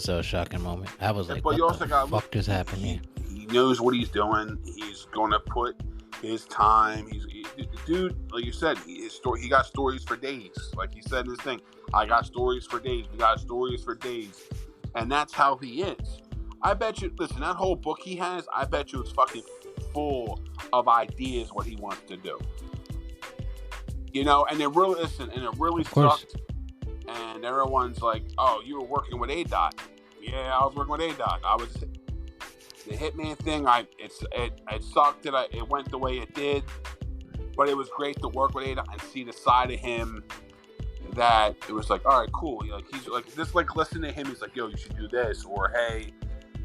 a shocking moment. I was like, but what the fuck just happened here? He knows what he's doing. He's going to put his time. The dude, like you said, he got stories for days. Like he said in his thing, I got stories for days. We got stories for days. And that's how he is. I bet you, listen, that whole book he has, I bet you it's fucking full of ideas what he wants to do. You know, and it really sucked. And everyone's like, oh, you were working with A-Dot. Yeah, I was working with A-Dot. The Hitman thing, it sucked that it went the way it did, but it was great to work with A-Dot and see the side of him that it was like, all right, cool. He's like, just like listen to him. He's like, yo, you should do this, or hey,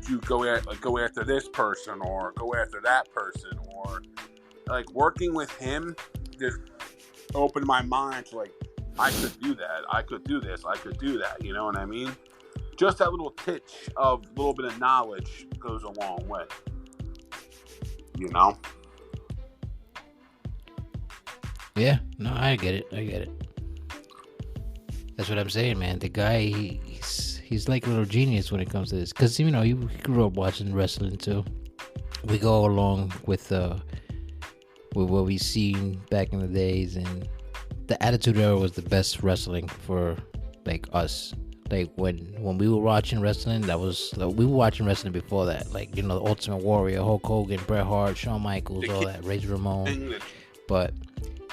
you go after this person, or go after that person, or like working with him just opened my mind to like, I could do that. I could do this. I could do that. You know what I mean? Just that little titch of a little bit of knowledge goes a long way. You know? Yeah. No, I get it. That's what I'm saying, man. The guy, he's like a little genius when it comes to this. Because, you know, he grew up watching wrestling, too. We go along with what we've seen back in the days, and the Attitude Era was the best wrestling for like us. Like when we were watching wrestling, that was like, we were watching wrestling before that. Like the Ultimate Warrior, Hulk Hogan, Bret Hart, Shawn Michaels, all that, Razor Ramon. But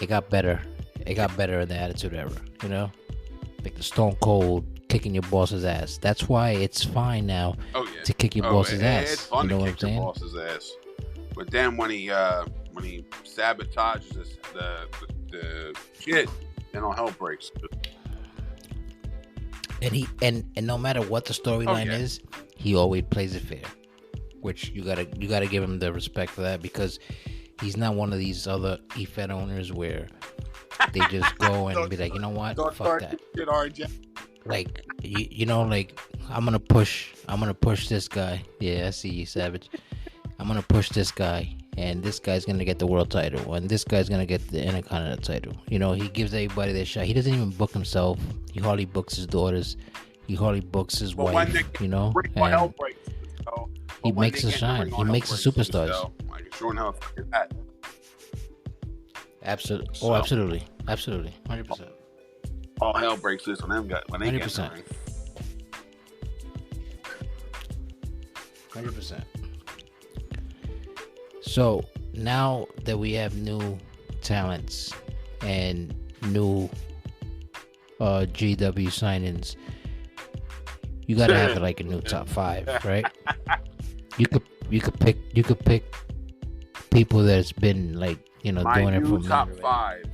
it got better. It got better in the Attitude Era. Like the Stone Cold kicking your boss's ass. That's why it's fine now to kick your boss's ass. It's fun to kick your boss's ass. But then when he sabotages the shit, then all hell breaks. And he and no matter what the storyline is, he always plays it fair. Which you gotta give him the respect for that, because he's not one of these other EFED owners where they just go and be like, you know what, fuck that. Like like I'm gonna push this guy. Yeah, I see you, Savage. I'm gonna push this guy, and this guy's gonna get the world title, and this guy's gonna get the Intercontinental title. He gives everybody their shot. He doesn't even book himself. He hardly books his daughters. He hardly books his wife. And he makes us shine. He makes us superstars. Absolutely. Oh, absolutely. 100%. All hell breaks loose on them guys when they 100%. 100%. So now that we have new talents and new GW signings, you gotta have like a new top 5, right? You could pick people that's been like doing it from top 5.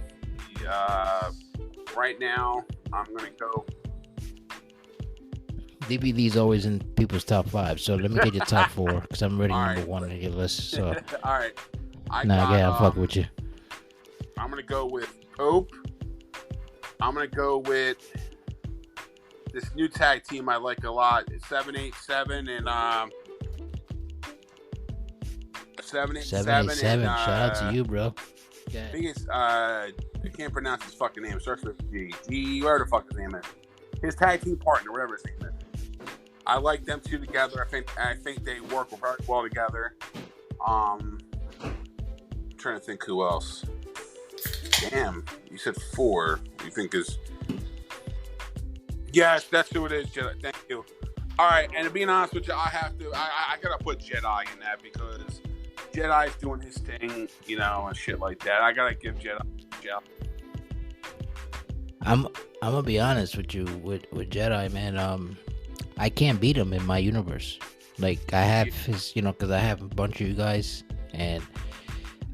Right now, I'm gonna go. DBD's always in people's top 5, so let me get your top 4 because I'm already number 1 on your list. So all right, I'm fucking with you. I'm gonna go with Pope. I'm gonna go with this new tag team I like a lot. It's 787 and 787. Shout out to you, bro. I think it's I can't pronounce his fucking name. Starts with G. Whatever the fuck his name is. His tag team partner, whatever his name is. I like them two together. I think they work very well together. I'm trying to think who else. Damn, you said 4. You think is? Yes, that's who it is, Jedi. Thank you. All right, and to be honest with you, I gotta put Jedi in that because Jedi's doing his thing, and shit like that. I gotta give Jedi. I'm gonna be honest with you with Jedi, man. I can't beat him in my universe. Like I have his, because I have a bunch of you guys, and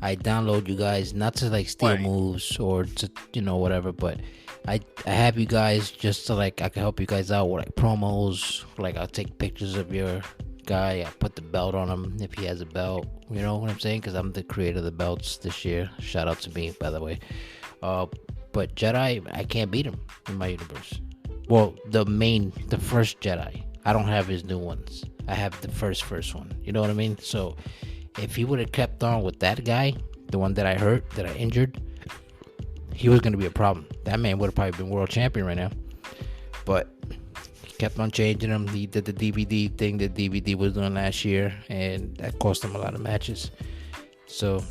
I download you guys not to like steal moves or to whatever, but I have you guys just to like I can help you guys out with like promos. Like I'll take pictures of your guy. I put the belt on him if he has a belt. You know what I'm saying? Because I'm the creator of the belts this year. Shout out to me, by the way. But Jedi, I can't beat him in my universe. Well, the first Jedi. I don't have his new ones. I have the first one. You know what I mean? So if he would have kept on with that guy, the one that I hurt, that I injured, he was going to be a problem. That man would have probably been world champion right now. But he kept on changing him. He did the DVD thing that DVD was doing last year, and that cost him a lot of matches. So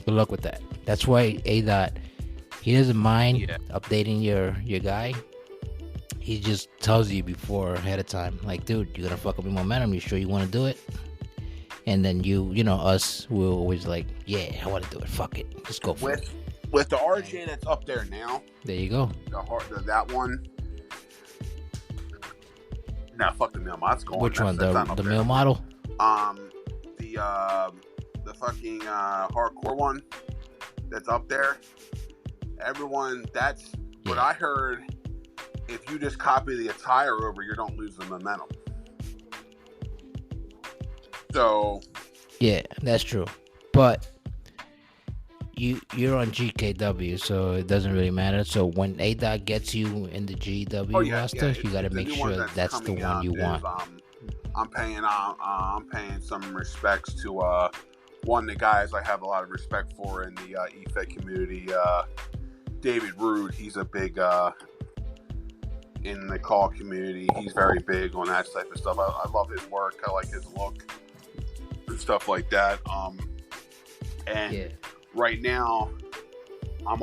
good luck with that. That's why A-Dot, he doesn't mind updating your guy. He just tells you ahead of time, like, dude, you're gonna fuck up your momentum. You sure you want to do it? And then us, we're always like, yeah, I want to do it. Fuck it, just go for it. With the RJ that's up there now. There you go. That one. Nah, fuck the male model. Which one? The male model? The fucking hardcore one that's up there. Everyone, that's what I heard. If you just copy the attire over, you don't lose the momentum. So. Yeah, that's true. But you're on GKW, so it doesn't really matter. So when A-Dot gets you in the GW roster, you got to make sure that's the one you want. I'm paying some respects to one of the guys I have a lot of respect for in the EFED community, David Rude. He's a big in the call community. He's very big on that type of stuff. I love his work. I like his look and stuff like that. Right now, I'm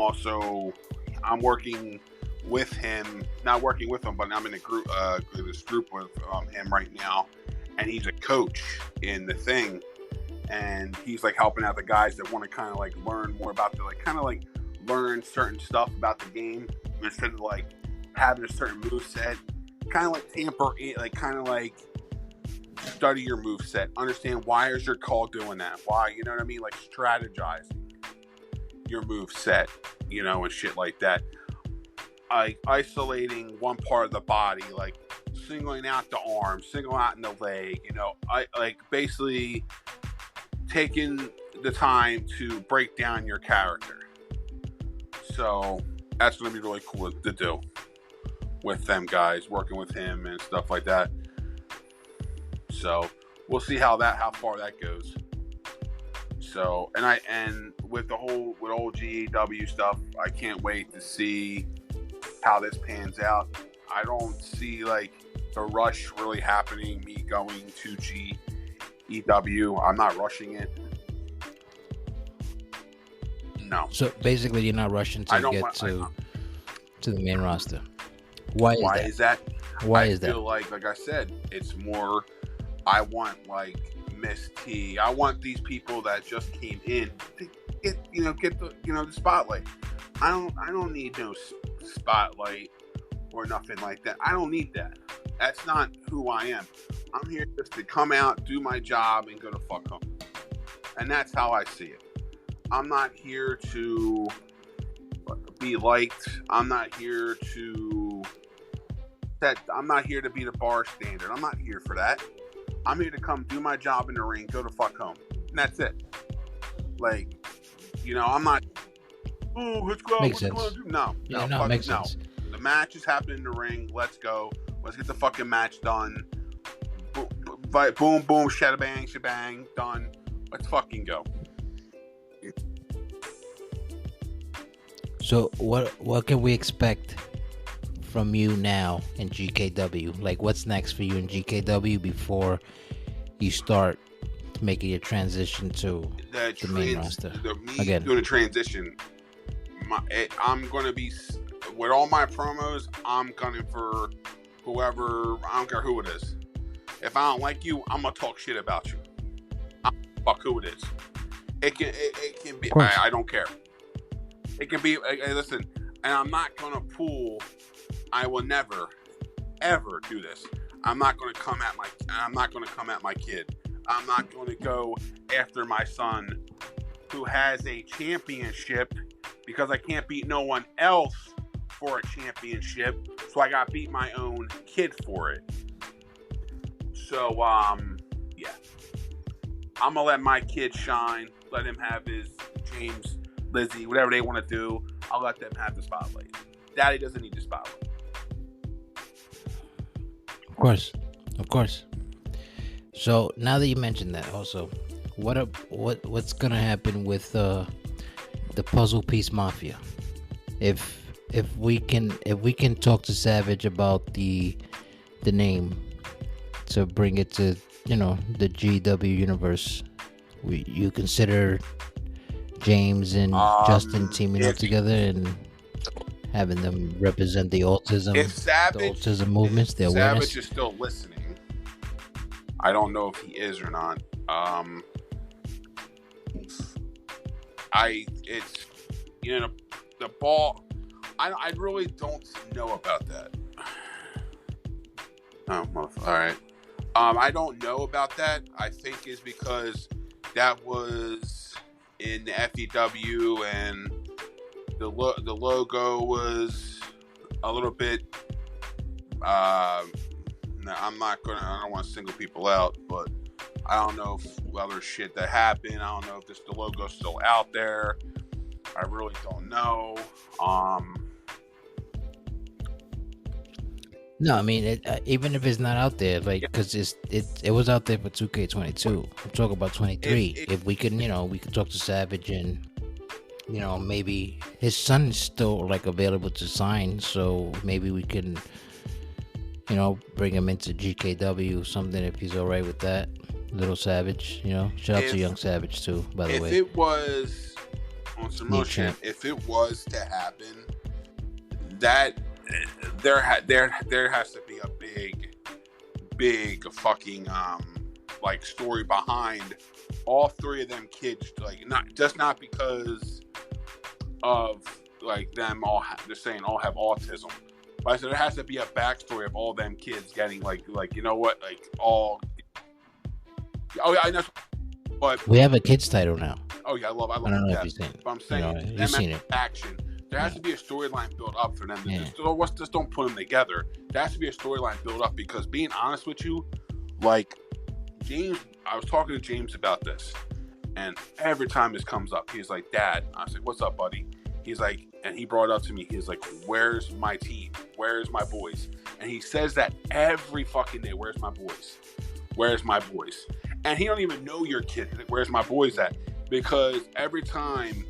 working with him, not working with him, but I'm in a group, this group with him right now, and he's a coach in the thing, and he's like helping out the guys that want to kind of like learn more about the learn certain stuff about the game instead of like having a certain move set, kind of like tamper it, like kind of like study your move set, understand why is your call doing that, why, you know what I mean, like strategize your move set, you know, and shit like that. Like isolating one part of the body, like singling out the arm, singling out in the leg, you know, I like basically taking the time to break down your character. So that's going to be really cool to do with them guys, working with him and stuff like that. So we'll see how far that goes. So, and with the whole GKW stuff, I can't wait to see how this pans out. I don't see like the rush really happening, me going to GKW. I'm not rushing it. No. So basically, you're not rushing to get to the main roster. Why is that? Why is that? I feel like I said, it's more. I want like Miss T. I want these people that just came in to get the spotlight. I don't need no spotlight or nothing like that. I don't need that. That's not who I am. I'm here just to come out, do my job, and go to fuck home. And that's how I see it. I'm not here to be liked. I'm not here to be the bar standard. I'm not here for that. I'm here to come do my job in the ring, go to fuck home. And that's it. Like, I'm not, let's go. Makes sense. No, makes sense. The match is happening in the ring. Let's go. Let's get the fucking match done. Boom, boom, shadabang, shabang, done. Let's fucking go. So what can we expect from you now in GKW? Like, what's next for you in GKW before you start making your transition to the main roster? Again, doing a transition, I'm going to be, with all my promos, I'm gunning for whoever, I don't care who it is. If I don't like you, I'm going to talk shit about you. Fuck who it is. It can be, I don't care. It can be, listen, and I'm not going to pull, I will never, ever do this. I'm not going to come at my kid. I'm not going to go after my son who has a championship because I can't beat no one else for a championship. So I got to beat my own kid for it. So, yeah. I'm going to let my kid shine. Let him have his James, Lizzie, whatever they want to do. I'll let them have the spotlight. Daddy doesn't need the spotlight. Of course. So now that you mentioned that, also, what's gonna happen with the Puzzle Piece Mafia? If we can talk to Savage about the name to bring it to the GW universe, you consider James and Justin teaming up together and having them represent the autism movements, the awareness. Savage is still listening. I don't know if he is or not. The ball. I really don't know about that. Oh, all right. I don't know about that. I think is because that was in the FEW and the logo was a little bit. I don't want to single people out, but I don't know if other shit that happened. I don't know if the logo's still out there. I really don't know. No, I mean, even if it's not out there, like, because it was out there for 2K22. I'm talking about 23. If we can, we could talk to Savage and, maybe his son is still like available to sign, so maybe we can, bring him into GKW or something if he's all right with that. Little Savage, shout out to Young Savage too, by the way. If it was on some motion, if it was to happen, that there has to be a big fucking like story behind all three of them kids, like not because of like them all just saying all have autism, but I said there has to be a backstory of all them kids getting like you know what, like all. Oh yeah, I know. But we have a kids title now. Oh yeah, I love. I don't know if you've seen it. But I'm saying, you've seen it. Action. There has to be a storyline built up for them. Just don't put them together. There has to be a storyline built up because, being honest with you, like James, I was talking to James about this, and every time this comes up, he's like, "Dad," I said, "What's up, buddy?" He's like, and he brought it up to me. He's like, "Where's my team? Where's my boys?" And he says that every fucking day. Where's my boys? Where's my boys? And he don't even know your kid. He's like, where's my boys at? Because every time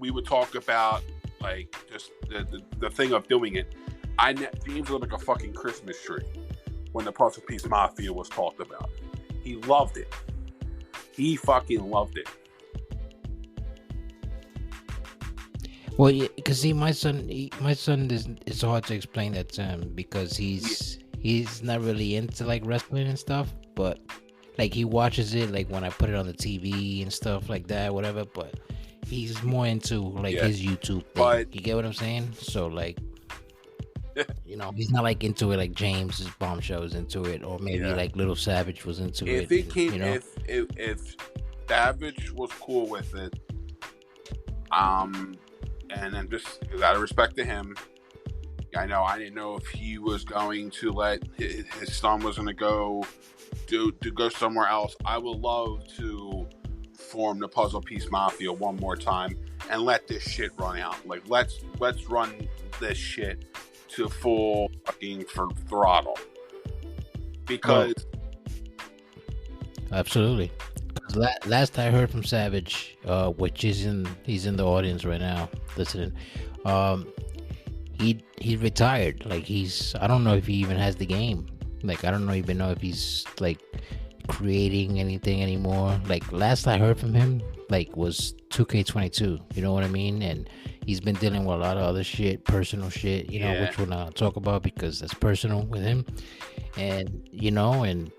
we would talk about like just the thing of doing it, James looked like a fucking Christmas tree when the Puzzle Piece Mafia was talked about. He loved it. He fucking loved it. Well, because see, my son it's hard to explain that to him because he's not really into like wrestling and stuff, but like he watches it like when I put it on the TV and stuff like that, whatever. But he's more into like his YouTube thing. But, you get what I'm saying? So like, you know, he's not like into it like James's Bombshell was into it, or maybe like Little Savage was into it. If Savage was cool with it, and then just out of respect to him, I didn't know if he was going to let his son was going to go to go somewhere else. I would love to form the Puzzle Piece Mafia one more time and let this shit run out. Like let's run this shit to full fucking throttle. Because absolutely. Last I heard from Savage, which he's in the audience right now listening. He retired. Like I don't know if he even has the game. Like I don't even know if he's like creating anything anymore. Like last I heard from him like was 2K22. You know what I mean? And he's been dealing with a lot of other shit, personal shit, you know, which we'll not talk about because that's personal with him. And and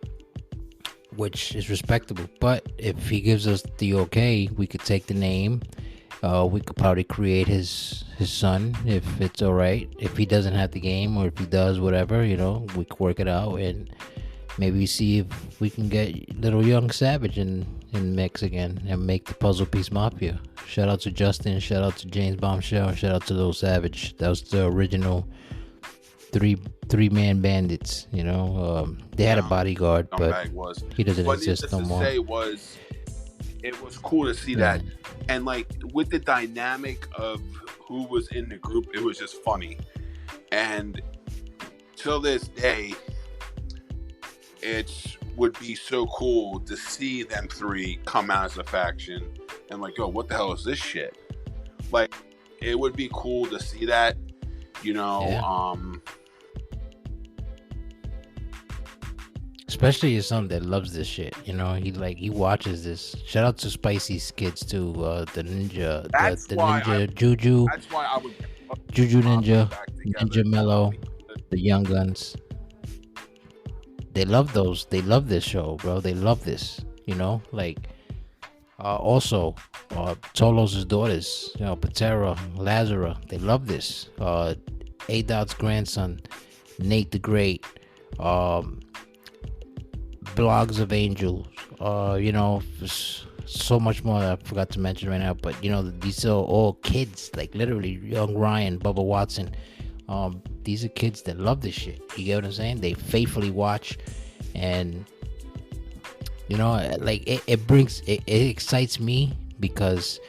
which is respectable. But if he gives us the okay, we could take the name. We could probably create his son if it's all right. If he doesn't have the game, or if he does, whatever, we could work it out and maybe see if we can get little young Savage in mix again and make the Puzzle Piece Mafia. Shout out to Justin, shout out to James Bombshell, shout out to Little Savage. That was the original three-man bandits. They had a bodyguard, but he doesn't exist no more. It was cool to see that, and like with the dynamic of who was in the group, it was just funny. And till this day, it would be so cool to see them three come out as a faction and like, yo, what the hell is this shit? Like, it would be cool to see that, Especially as someone that loves this shit, he watches this. Shout out to Spicy's kids too, the ninja, the ninja Juju. That's why I would Juju Ninja, Ninja Mellow, the Young Guns. They love those. They love this show, bro. They love this. Also, Tolos' daughters, Patera, Lazara. They love this. A-Dot's grandson, Nate the Great. Blogs of Angels, so much more that I forgot to mention right now, but these are all kids, like literally young Ryan, Bubba Watson. These are kids that love this shit. You get what I'm saying? They faithfully watch, and like it excites me because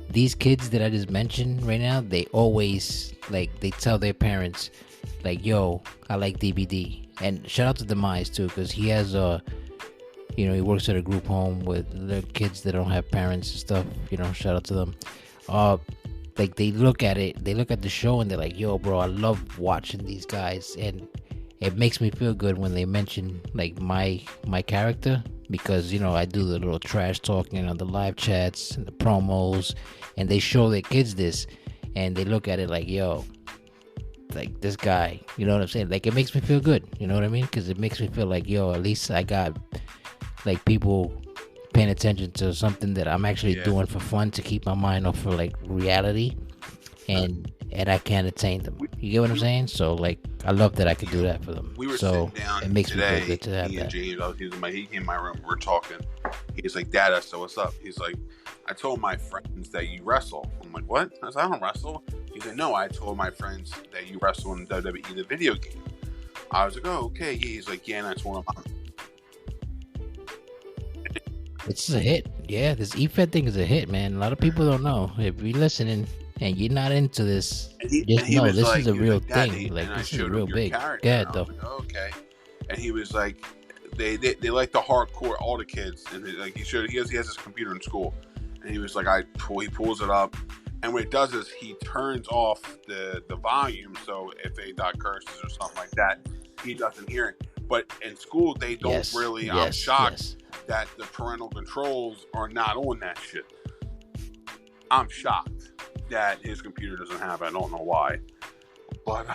these kids that I just mentioned right now, they always like they tell their parents like, yo, I like DBD. And shout out to Demise too, because he has he works at a group home with the kids that don't have parents and stuff. Shout out to them. Like they look at the show and they're like, yo, bro, I love watching these guys, and it makes me feel good when they mention like my character, because I do the little trash talking on the live chats and the promos, and they show their kids this, and they look at it like, yo, like this guy, you know what I'm saying? Like, it makes me feel good, you know what I mean? Because it makes me feel like, yo, at least I got like people paying attention to something that I'm actually doing for fun to keep my mind off of like reality, and I can entertain them. You get what I'm saying? So like, I love that I could do that for them. We were so sitting down it makes today, me feel good to have he that. and James, he came in my room, we're talking. He's like, Dad, I said, what's up? He's like, I told my friends that you wrestle. I'm like, what? I said, I don't wrestle. He said, no, I told my friends that you wrestle in WWE, the video game. I was like, oh, okay. Yeah. He's like, yeah, and I told him. It's a hit. Yeah, this EFED thing is a hit, man. A lot of people don't know. If you're listening and you're not into this, just know this is a real thing. Like, this is real big. Go ahead, though. Like, oh, okay. And he was like, they like the hardcore, all the kids. And like he has his computer in school. And he was like, he pulls it up. And what it does is he turns off the volume. So if they curses or something like that, he doesn't hear it. But in school, they don't really. I'm shocked that the parental controls are not on that shit. I'm shocked that his computer doesn't have it. I don't know why. But,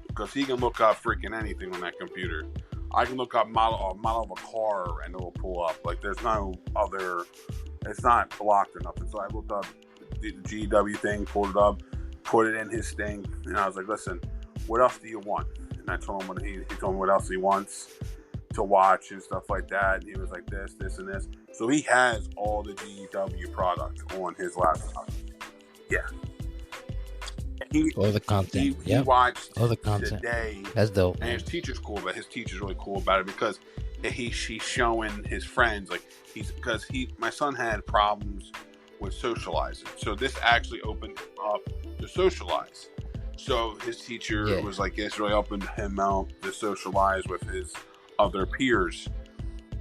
because he can look up freaking anything on that computer. I can look up model of a car and it'll pull up. Like, there's no other, it's not blocked or nothing. So I looked up the GW thing, pulled it up, put it in his thing, and I was like, listen, what else do you want? And I told him he told me what else he wants to watch and stuff like that. And he was like, this, and this. So he has all the GW product on his laptop. Yeah. All the content. He watched all the content today. That's dope. And his teacher's cool, but his teacher's really cool about it because she's showing his friends, like, my son had problems with socializing. So this actually opened up to socialize. So his teacher was like, it's really opened him out to socialize with his other peers.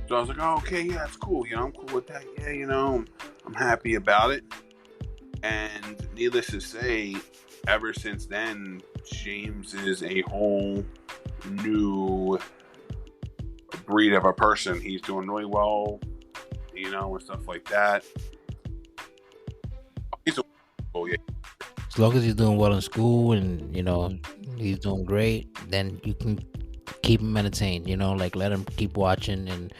So I was like, oh, okay, yeah, that's cool. I'm cool with that. Yeah, I'm happy about it. And needless to say, ever since then, James is a whole new breed of a person. He's doing really well, and stuff like that. As long as he's doing well in school and, he's doing great, then you can keep him entertained, like let him keep watching and,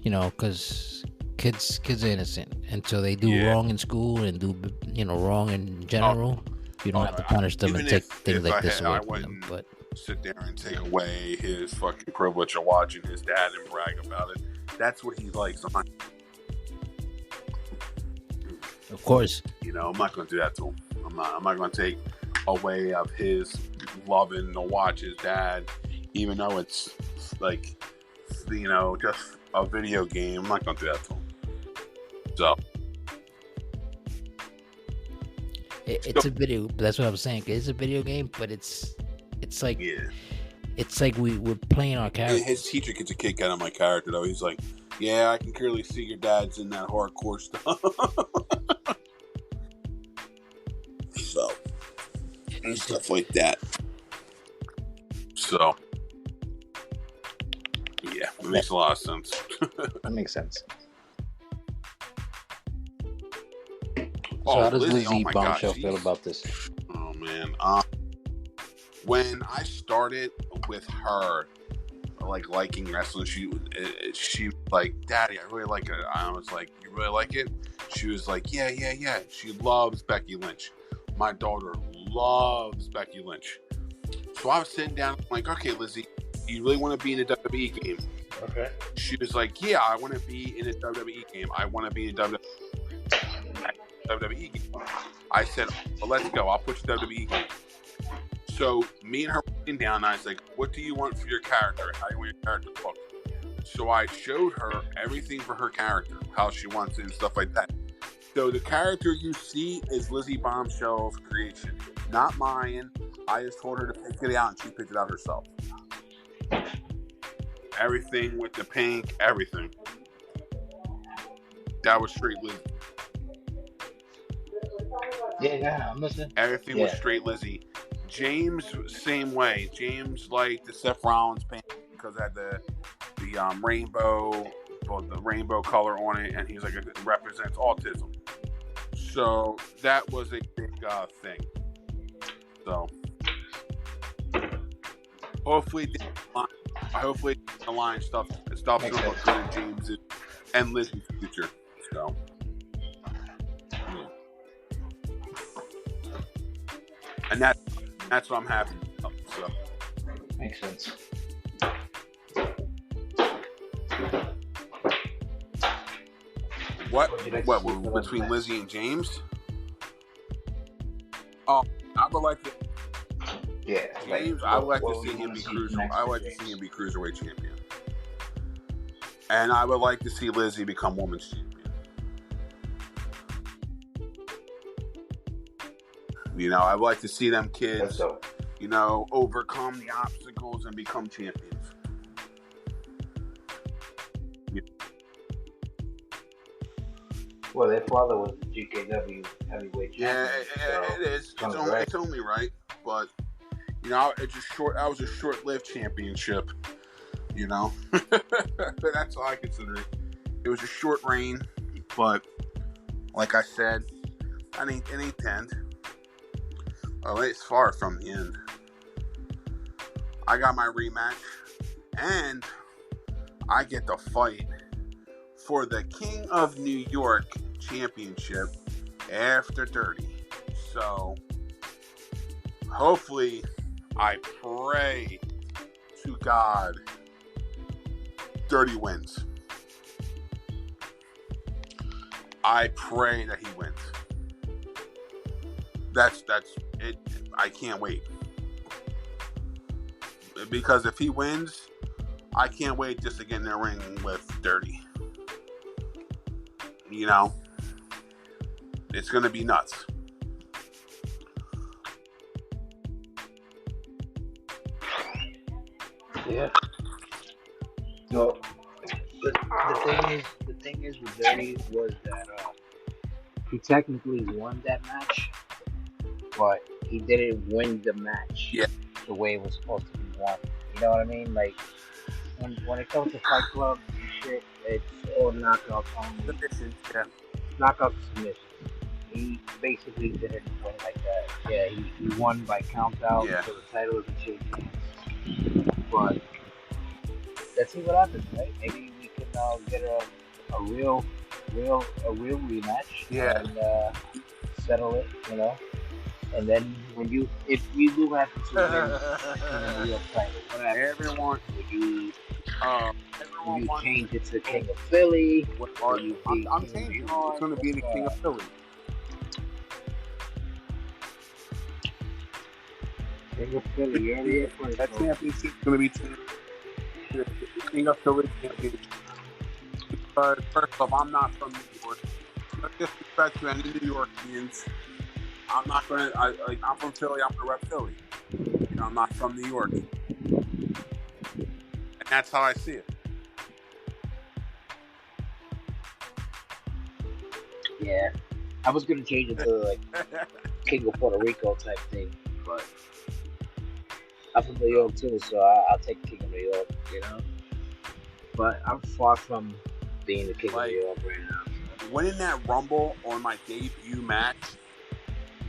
because kids are innocent until they do wrong in school and do, wrong in general. You don't have to punish them and take things like this away from them. But sit there and take away his fucking privilege of watching his dad and brag about it. That's what he likes. Of course. I'm not going to do that to him. I'm not going to take away of his loving to watch his dad, even though it's like, just a video game. I'm not going to do that to him. So. It's a video. That's what I was saying. It's a video game, but it's like it's like we're playing our character. His teacher gets a kick out of my character, though. He's like, "Yeah, I can clearly see your dad's in that hardcore stuff." So, and stuff like that. So, yeah, it makes a lot of sense. That makes sense. So how does Lizzie Bombshell feel about this? Oh, man. When I started with her, like, liking wrestling, she was like, Daddy, I really like it. I was like, you really like it? She was like, yeah. She loves Becky Lynch. My daughter loves Becky Lynch. So I was sitting down, I'm like, okay, Lizzie, you really want to be in a WWE game? Okay. She was like, yeah, I want to be in a WWE game. I want to be in a WWE game. I said, well, let's go. I'll put you in a WWE game. So me and her were sitting down, and I was like, what do you want for your character? How do you want your character to look? So I showed her everything for her character, how she wants it and stuff like that. So the character you see is Lizzie Bombshell's creation, not mine. I just told her to pick it out, and she picked it out herself. Everything with the pink, everything. That was straight Lizzie. Yeah, I'm listening. Everything was straight Lizzie. James, same way. James liked the Seth Rollins paint because it had the rainbow, the rainbow color on it, and he's like, it represents autism. So that was a big thing. So hopefully, the line stuff to look good in James and Lizzie's future. So, yeah. And that's what I'm happy about. So. Makes sense. What between Lizzie and James? Oh, I would like to. Yeah, James, I would like to see him be cruiserweight. I would like to see him be cruiserweight champion, and I would like to see Lizzie become women's champion. You know, I would like to see them kids, you know, overcome the obstacles and become champions. Yeah. Well, their father was the GKW heavyweight champion. Yeah, it is. It's only right, but you know, it's short. That was a short-lived championship. You know, that's all I consider it. It was a short reign, but like I said, it ain't the end. Oh, it's far from the end. I got my rematch, and I get to fight for the King of New York Championship after Dirty. So, hopefully, I pray to God Dirty wins. I pray that he wins. That's it. I can't wait. Because if he wins, I can't wait just to get in the ring with Dirty. You know, it's going to be nuts. Yeah. So the thing is with Dirty was that he technically won that match, but he didn't win the match the way it was supposed to be won. You know what I mean? Like when it comes to Fight Club and shit, it's all knockouts only. Knockout submission. He basically didn't win like that. Yeah, he won by count out, so the title is a change. But let's see what happens, right? Maybe we can get a real rematch and settle it, you know. And then if you do happen to win the New York title, what happens? Will you change it to King of Philly? I'm changing. It's going to be the King of Philly. King of Philly, you're the first. That championship is going to be the King of Philly championship. Because first off, I'm not from New York. No disrespect to any New Yorkians. I'm not going to. I'm from Philly. I'm going to rep Philly. You know, I'm not from New York, and that's how I see it. Yeah, I was gonna change it to like King of Puerto Rico type thing, but I'm from New York too, so I'll take King of New York, you know. But I'm far from being the King of New York right now. Winning that Rumble on my debut match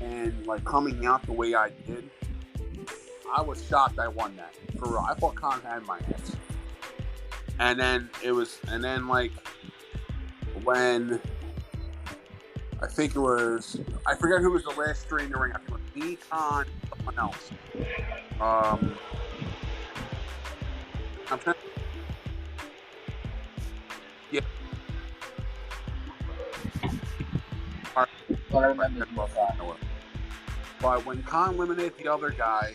and like coming out the way I did, I was shocked I won that. For real, I thought Khan had my ass. And then like when. I think it was. I forget who was the last three in the ring. I think it was me, Khan, someone else. I'm trying. Yeah. But when Khan eliminated the other guy,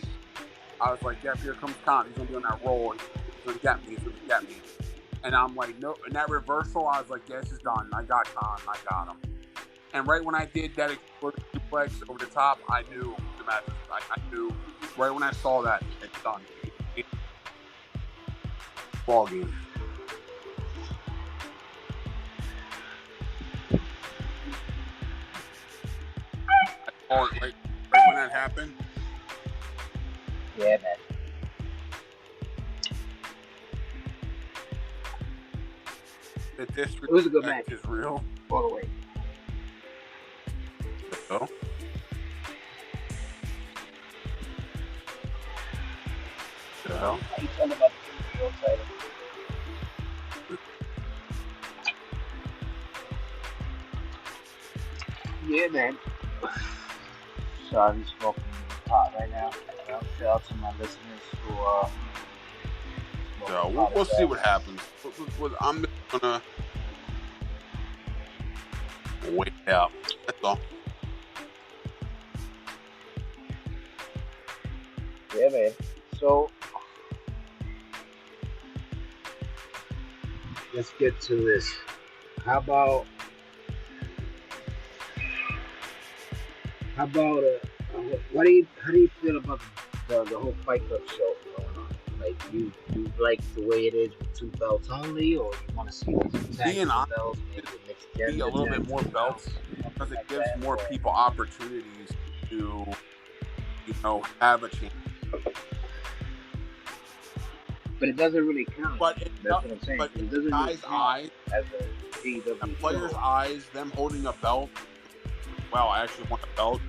I was like, "Yeah, here comes Khan. He's gonna be on that roll. He's gonna get me. He's gonna get me." And I'm like, "No." In that reversal, I was like, "Yeah, this is done. I got Khan. I got him." And right when I did that explosive suplex over the top, I knew the match. I knew right when I saw that, it's done. Ball game. I saw it right when that happened. Yeah, man. It was a good match. Is real. All the way. hell? How you talking about the world title? Yeah, man. Sorry, I'm smoking pot right now. Shout out to my listeners who are So smoking we'll pot as see well. what happens. I'm just gonna wait out. That's all. Yeah, man. So let's get to this. How about how do you feel about the whole Fight Club show going on? Like you like the way it is with two belts only, or you want to see these tag Being team honest, belts, maybe a mixed be a gender little bit tag more team belts, belts because something it like gives that, more or people opportunities to, have a chance. but it doesn't really count. But it, That's what I'm saying. but in It doesn't really guys' count eyes, as a the GW players' show. eyes, them holding a belt. Wow, I actually want a belt.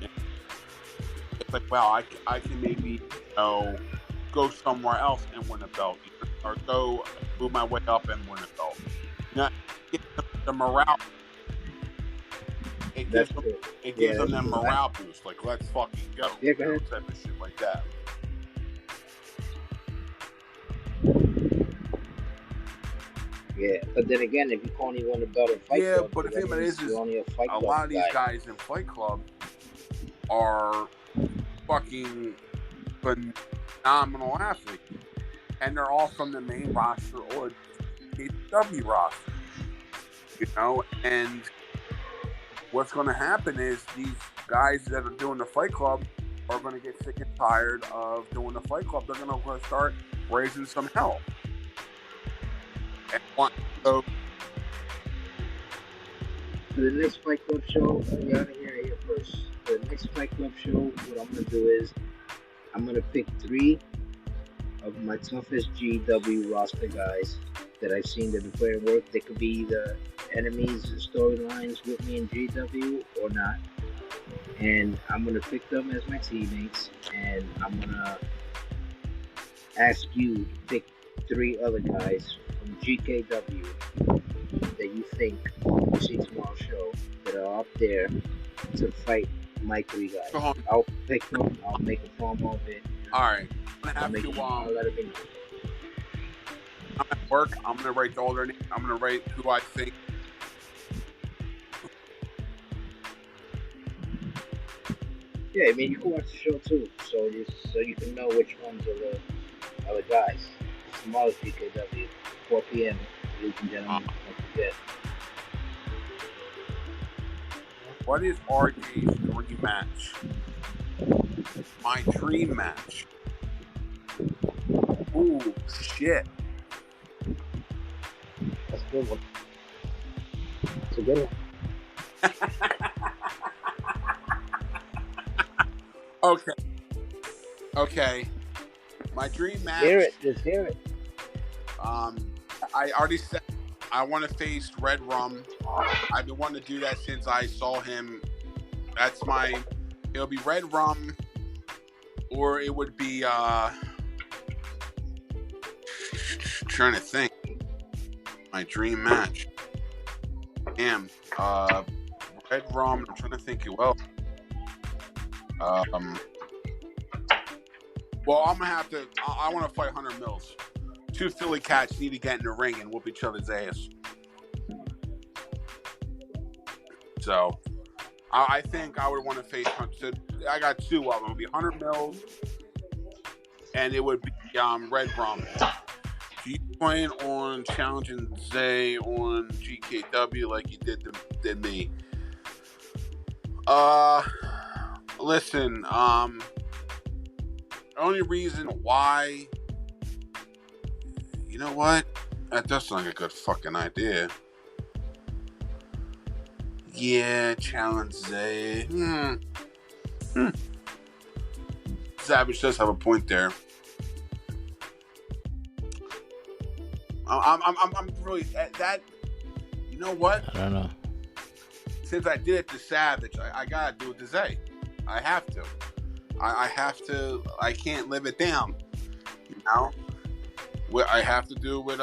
It's like, wow, I can maybe go somewhere else and win a belt, or go move my way up and win a belt. It gives them the morale. It That's gives them true. it Yeah, gives them that's that true. morale boost. Like, let's fucking go, Yeah, go ahead. type of shit like that. Yeah, but then again, if you only won the belt in Fight Yeah, Club, but the that thing about it means is you're only a Fight a Club lot of these guy. guys in Fight Club are fucking phenomenal athletes, and they're all from the main roster or FEW roster. And what's going to happen is these guys that are doing the Fight Club are going to get sick and tired of doing the Fight Club. They're going to start raising some hell. And so For the next Fight Club show, you gotta hear it here first. For the next Fight Club show, what I'm gonna do is I'm gonna pick 3 of my toughest GW roster guys that I've seen that play and work. They could be either enemies and storylines with me in GW or not. And I'm gonna pick them as my teammates, and I'm gonna ask you to pick 3 other guys from GKW that you think you see tomorrow's show that are up there to fight my 3 guys. I'll pick them. I'll make a promo of it. All right, I'm I'll gonna have to. I'll let it be known. I'm at work. I'm gonna write all their names. I'm gonna write who I think. Yeah, I mean you can watch the show too, so you can know which ones are the guys. Tomorrow's GKW, 4 p.m. Ladies and gentlemen, don't forget. What is RJ's dream match? My dream match. Ooh, shit. That's a good one. It's a good one. Okay. My dream match. Hear it. Just hear it. I already said I want to face Red Rum. I've been wanting to do that since I saw him. It'll be Red Rum, or it would be trying to think. My dream match. Damn. Red Rum. I'm trying to think who else. Well, I'm gonna have to. I want to fight Hunter Mills. 2 Philly cats need to get in the ring and whoop each other's ass. So, I think I would want to face. So I got 2 of them. It would be Hunter Mills, and it would be Red Rum. Do you plan on challenging Zay on GKW like you did me? Listen. Only reason why, you know what? That does sound like a good fucking idea. Yeah, challenge Zay. Savage does have a point there. I'm really that. You know what? I don't know. Since I did it to Savage, I gotta do it to Zay. I have to. I have to. I can't live it down. Now, what I have to do with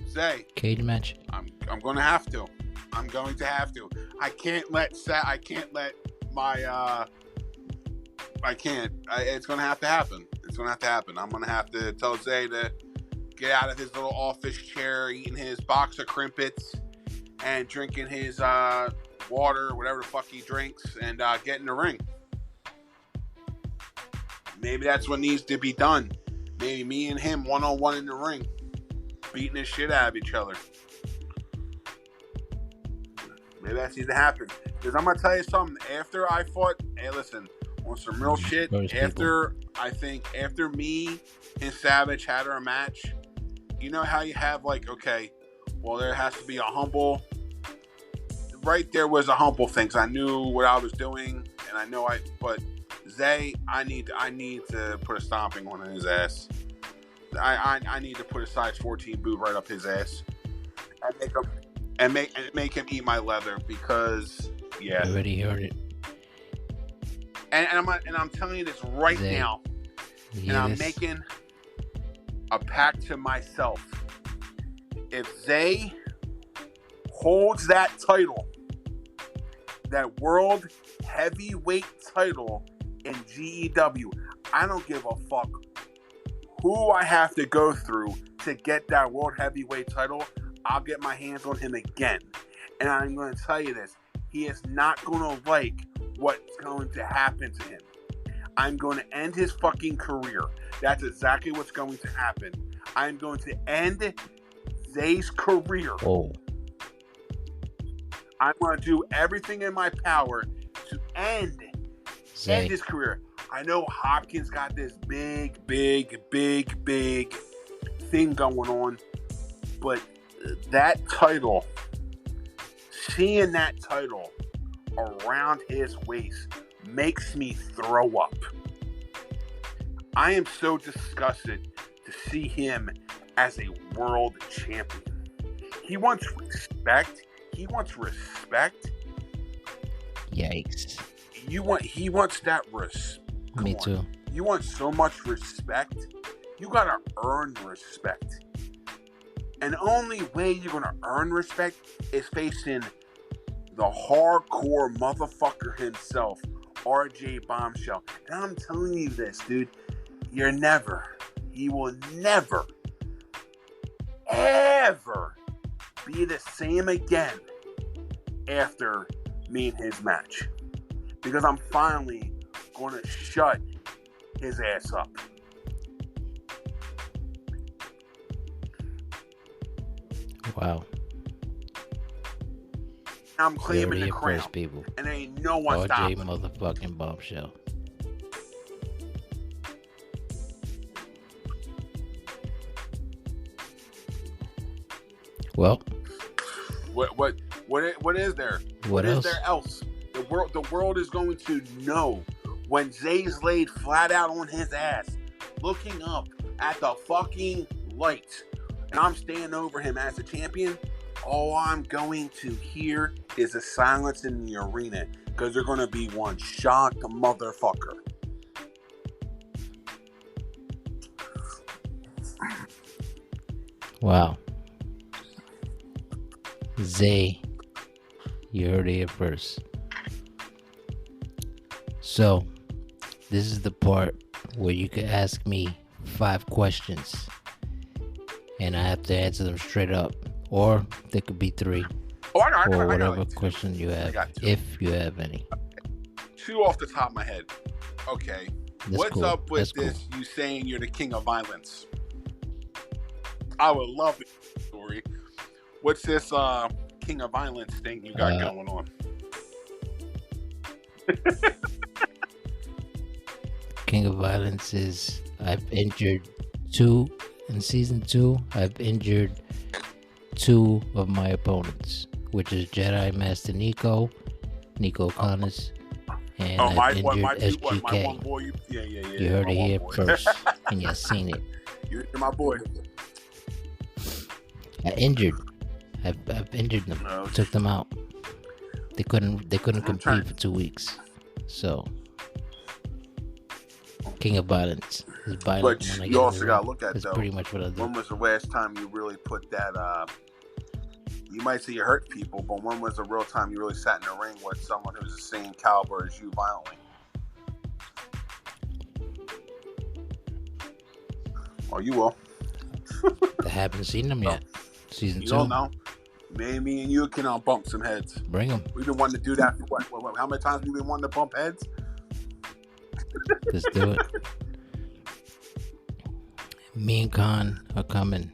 Zay. Cage match. I'm going to have to. I'm going to have to. I can't let my it's going to have to happen. It's going to have to happen. I'm going to have to tell Zay to get out of his little office chair, eating his box of crimpets and drinking his water, whatever the fuck he drinks, and get in the ring. Maybe that's what needs to be done. Maybe me and him one-on-one in the ring, beating the shit out of each other. Maybe that needs to happen. Because I'm going to tell you something. After I fought, hey, listen, on some real shit, after me and Savage had our match, you know how you have like, okay, well, there has to be a humble. Right there was a humble thing. Cause I knew what I was doing, and but Zay, I need to put a stomping on his ass. I need to put a size 14 boot right up his ass and make him eat my leather because yeah. I already heard it. And I'm telling you this right Zay, now, and I'm making a pact to myself. If Zay holds that title, that world heavyweight title in GEW, I don't give a fuck who I have to go through to get that world heavyweight title. I'll get my hands on him again. And I'm going to tell you this. He is not going to like what's going to happen to him. I'm going to end his fucking career. That's exactly what's going to happen. I'm going to end Zay's career. Oh. I'm going to do everything in my power to end his career. I know Hopkins got this big thing going on, but that title, seeing that title around his waist makes me throw up. I am so disgusted to see him as a world champion. He wants respect. Yikes. He wants that respect. Me too. You want so much respect? You gotta earn respect. And the only way you're gonna earn respect is facing the hardcore motherfucker himself, RJ Bombshell. And I'm telling you this, dude. He will never, ever be the same again after me and his match. Because I'm finally going to shut his ass up. Wow. I'm claiming the crown. First, people. And ain't no one stopping. RJ motherfucking Bombshell. Well. What is there? What is else? there else? The world is going to know when Zay's laid flat out on his ass, looking up at the fucking lights, and I'm standing over him as a champion. All I'm going to hear is a silence in the arena because they're going to be one shocked motherfucker. Wow. Zay, you heard it here first. So, this is the part where you can ask me 5 questions, and I have to answer them straight up, or there could be 3, or whatever question you have, if you have any. 2 off the top of my head. Okay, what's cool. Up with this? Cool. You saying you're the king of violence? I would love the story. What's this king of violence thing you got going on? King of violence is I've injured 2 in season 2. I've injured 2 of my opponents, which is Jedi Master Nico Connors, and I've injured SGK. You heard it here first, and you seen it. You're my boy. I've injured them. No. Took them out. They couldn't compete for 2 weeks. So King of violence. Is violent But when I you get in also the gotta ring. look at That's though. pretty much what I do. When was the last time you really put that? You might say you hurt people, but when was the real time you really sat in the ring with someone who's the same caliber as you violently? Oh, you will. I haven't seen them yet. Season You 2. don't know. Maybe me and you can bump some heads. Bring them. We've been wanting to do that for what? How many times have we been wanting to bump heads? Let's do it. Me and Khan are coming.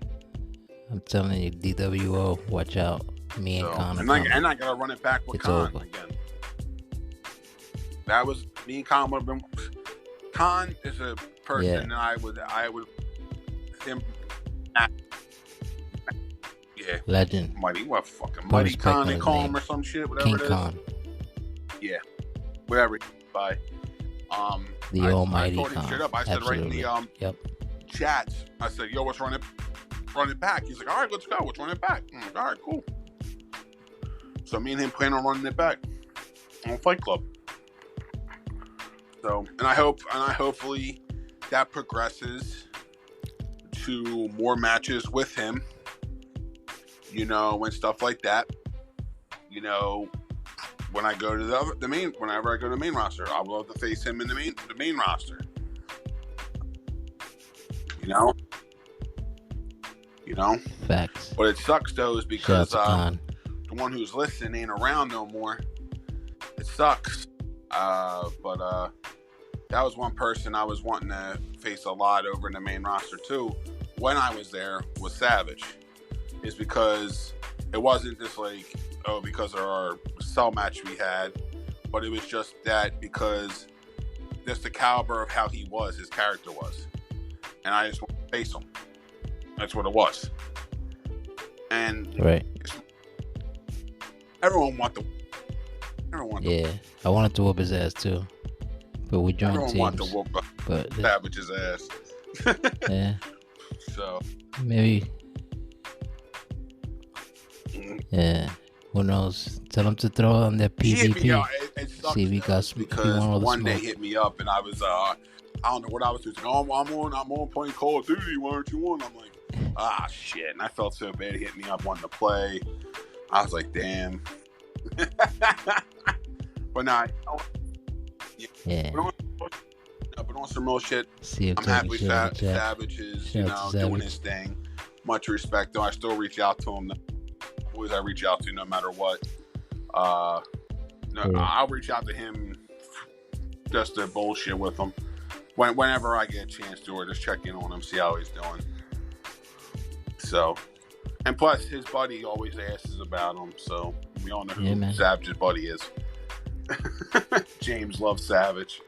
I'm telling you, DWO, watch out. Me and Khan are coming. And I gotta run it back with It's Khan over. again. That was me and Khan would have been. Khan is a person that I would him. Yeah, Legend. Mighty Put Mighty respect Khan on they his call name. him or some shit, whatever King it is. Khan. Yeah, whatever. By The I almighty told him Khan. straight up. I said Absolutely. right in the Yep. chats. I said, "Yo, let's run it back." He's like, "All right, let's go. Let's run it back." I'm like, "All right, cool." So me and him plan on running it back on Fight Club. So, and hopefully that progresses to more matches with him. You know, and stuff like that. You know, when I go to whenever I go to the main roster, I will have to face him in the main roster. You know. Facts. But it sucks though, is Shout because out to Khan. the one who's listening ain't around no more. It sucks. But that was one person I was wanting to face a lot over in the main roster too. When I was there, was Savage. Is because it wasn't just like, oh, because of our cell match we had, but it was just that because just the caliber of how he was, his character was, and I just want to face him. That's what it was. And Right. everyone want the. Yeah. I wanted to whoop his ass too. But we joined Everyone want to teams. whoop But Savage's ass. yeah. So Maybe. Yeah. Who knows? Tell him to throw on their PvP. Yeah, it sucks See if he got because all the one day smoke. hit me up and I was I don't know what I was doing. Oh, I'm on playing Call of Duty. Why aren't you on? I'm like, shit. And I felt so bad. He hit me up wanting to play. I was like, damn. But nah, Yeah. but on some real shit, See if I'm happy Savage Savage is, Shout out to doing Savage. his thing. Much respect, though. I still reach out to him. Always I reach out to, no matter what. I'll reach out to him just to bullshit with him. Whenever I get a chance to, or just check in on him, see how he's doing. So, and plus, his buddy always asks about him, so we all know who Savage's buddy is. James loves Savage.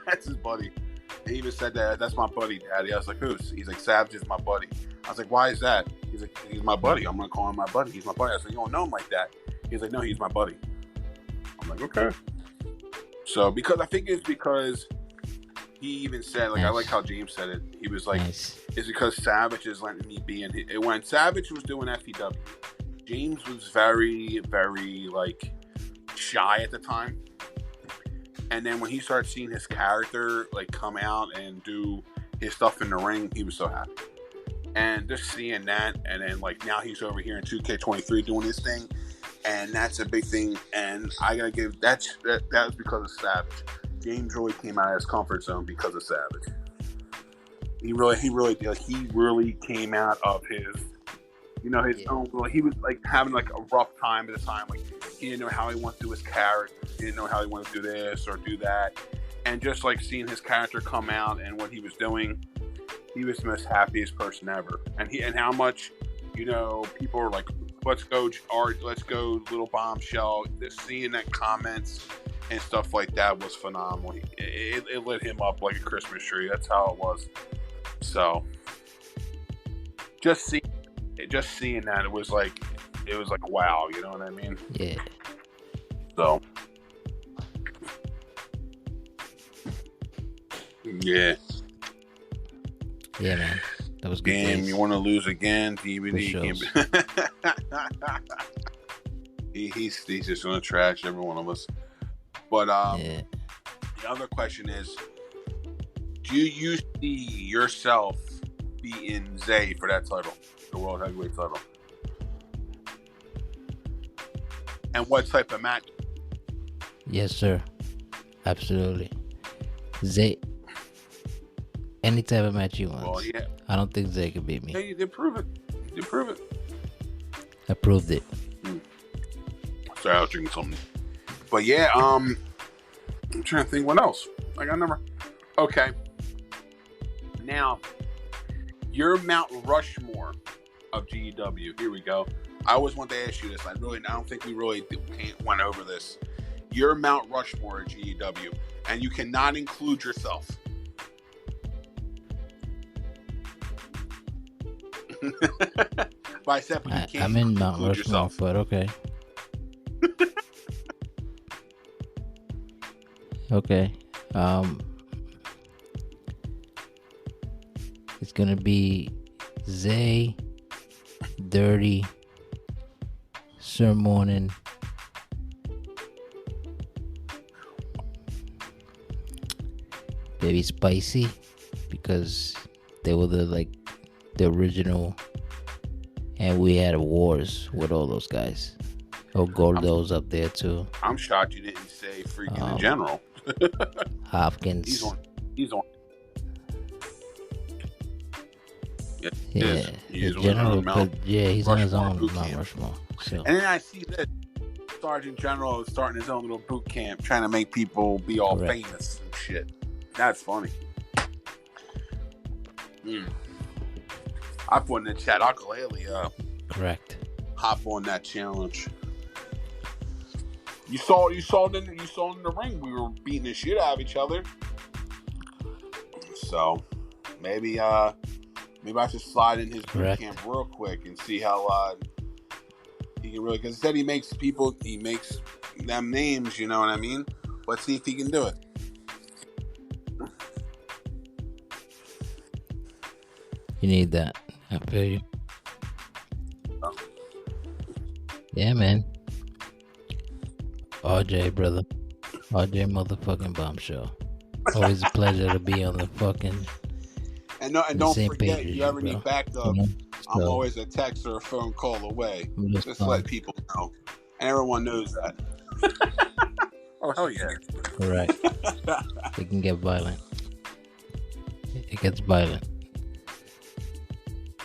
That's his buddy. He even said that, "That's my buddy, Daddy." I was like, "Who's?" He's like, "Savage is my buddy." I was like, "Why is that?" He's like, "He's my buddy. I'm gonna call him my buddy. He's my buddy." I said, "You don't know him like that." He's like, "No, he's my buddy." I'm like, "Okay." So because he even said, like, I like how James said it. He was like, "It's because Savage is letting me be in it." When Savage was doing FEW, James was very, very like shy at the time. And then when he started seeing his character like come out and do his stuff in the ring, he was so happy. And just seeing that, and then like now he's over here in 2K23 doing his thing, and that's a big thing. And I gotta give that was because of Savage. James really came out of his comfort zone because of Savage. He really did. He really came out of his, his own. He was like having like a rough time at the time. Like he didn't know how he wanted to do his character. He didn't know how he wanted to do this or do that. And just like seeing his character come out and what he was doing, he was the most happiest person ever. And how much, people are like, let's go little Bombshell. Just seeing that comments and stuff like that was phenomenal. It lit him up like a Christmas tree. That's how it was. So just seeing that, it was like wow, you know what I mean? Yeah. So yeah. Yeah, man. That was good. Game, days. you want to lose again? DVD. He's just gonna trash every one of us. But the other question is, Do you see yourself beating Zay for that title, the World Heavyweight title? And what type of match? Yes, sir. Absolutely. Zay, any type of match you want. Well, yeah. I don't think Zay could beat me. Yeah, you did prove it. You did prove it. I proved it. Sorry, I was drinking something. But yeah, I'm trying to think what else. I got a number. Okay. Now, your Mount Rushmore of GEW. Here we go. I always want to ask you this. I don't think we really went over this. Your Mount Rushmore of GEW, and you cannot include yourself. But I said, but you can't. I'm in Mount Rushmore, yourself. but okay. Okay. It's gonna be Zay, Dirty, Sir Morning, Baby Spicy, because they were the original, and we had wars with all those guys. Oh, Gordo's up there too. I'm shocked you didn't say freaking in general. Hopkins. He's on. Yeah, He's the general. He's on his own boot Mount camp. Rushmore. So. And then I see that Sergeant General is starting his own little boot camp, trying to make people be all Correct. famous and shit. That's funny. I put in the chat, Uncle Haley, Correct. hop on that challenge. You saw in the ring we were beating the shit out of each other. So maybe I should slide in his boot camp real quick and see how he can really, because he said he makes them names, you know what I mean? Let's see if he can do it. You need that. I feel you. Yeah, man. RJ, brother. RJ motherfucking Bombshell. Always a pleasure to be on the fucking And don't forget, page, you ever bro. need backup, So, I'm always a text or a phone call away. Just let people know. And everyone knows that. Oh, hell yeah. Correct. It can get violent. It gets violent.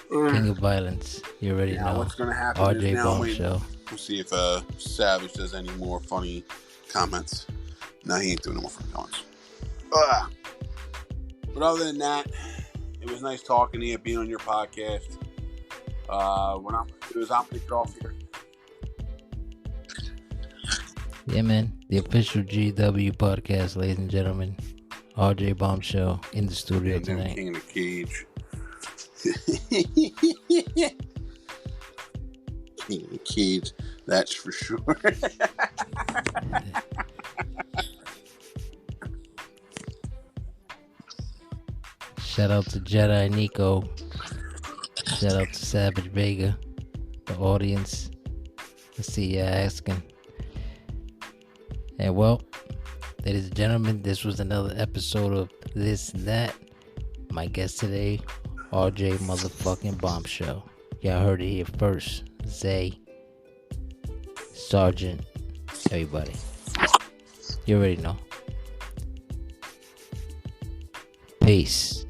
King of violence. You already know. What's going to happen RJ is now Bombshell. we'll see if Savage does any more funny comments. No, he ain't doing no more funny comments. But other than that, it was nice talking to you, being on your podcast. What I'm going to do is I'm going to get off here. Yeah, man. The official GW podcast, ladies and gentlemen. RJ Bombshell in the studio tonight. King of the Cage. King of the Cage, that's for sure. Shout out to Jedi Nico. Shout out to Savage Vega. The audience. Let's see you asking. And well, ladies and gentlemen, this was another episode of This and That. My guest today, RJ motherfucking Bombshell. Y'all heard it here first. Zay, Sergeant, everybody. You already know. Peace.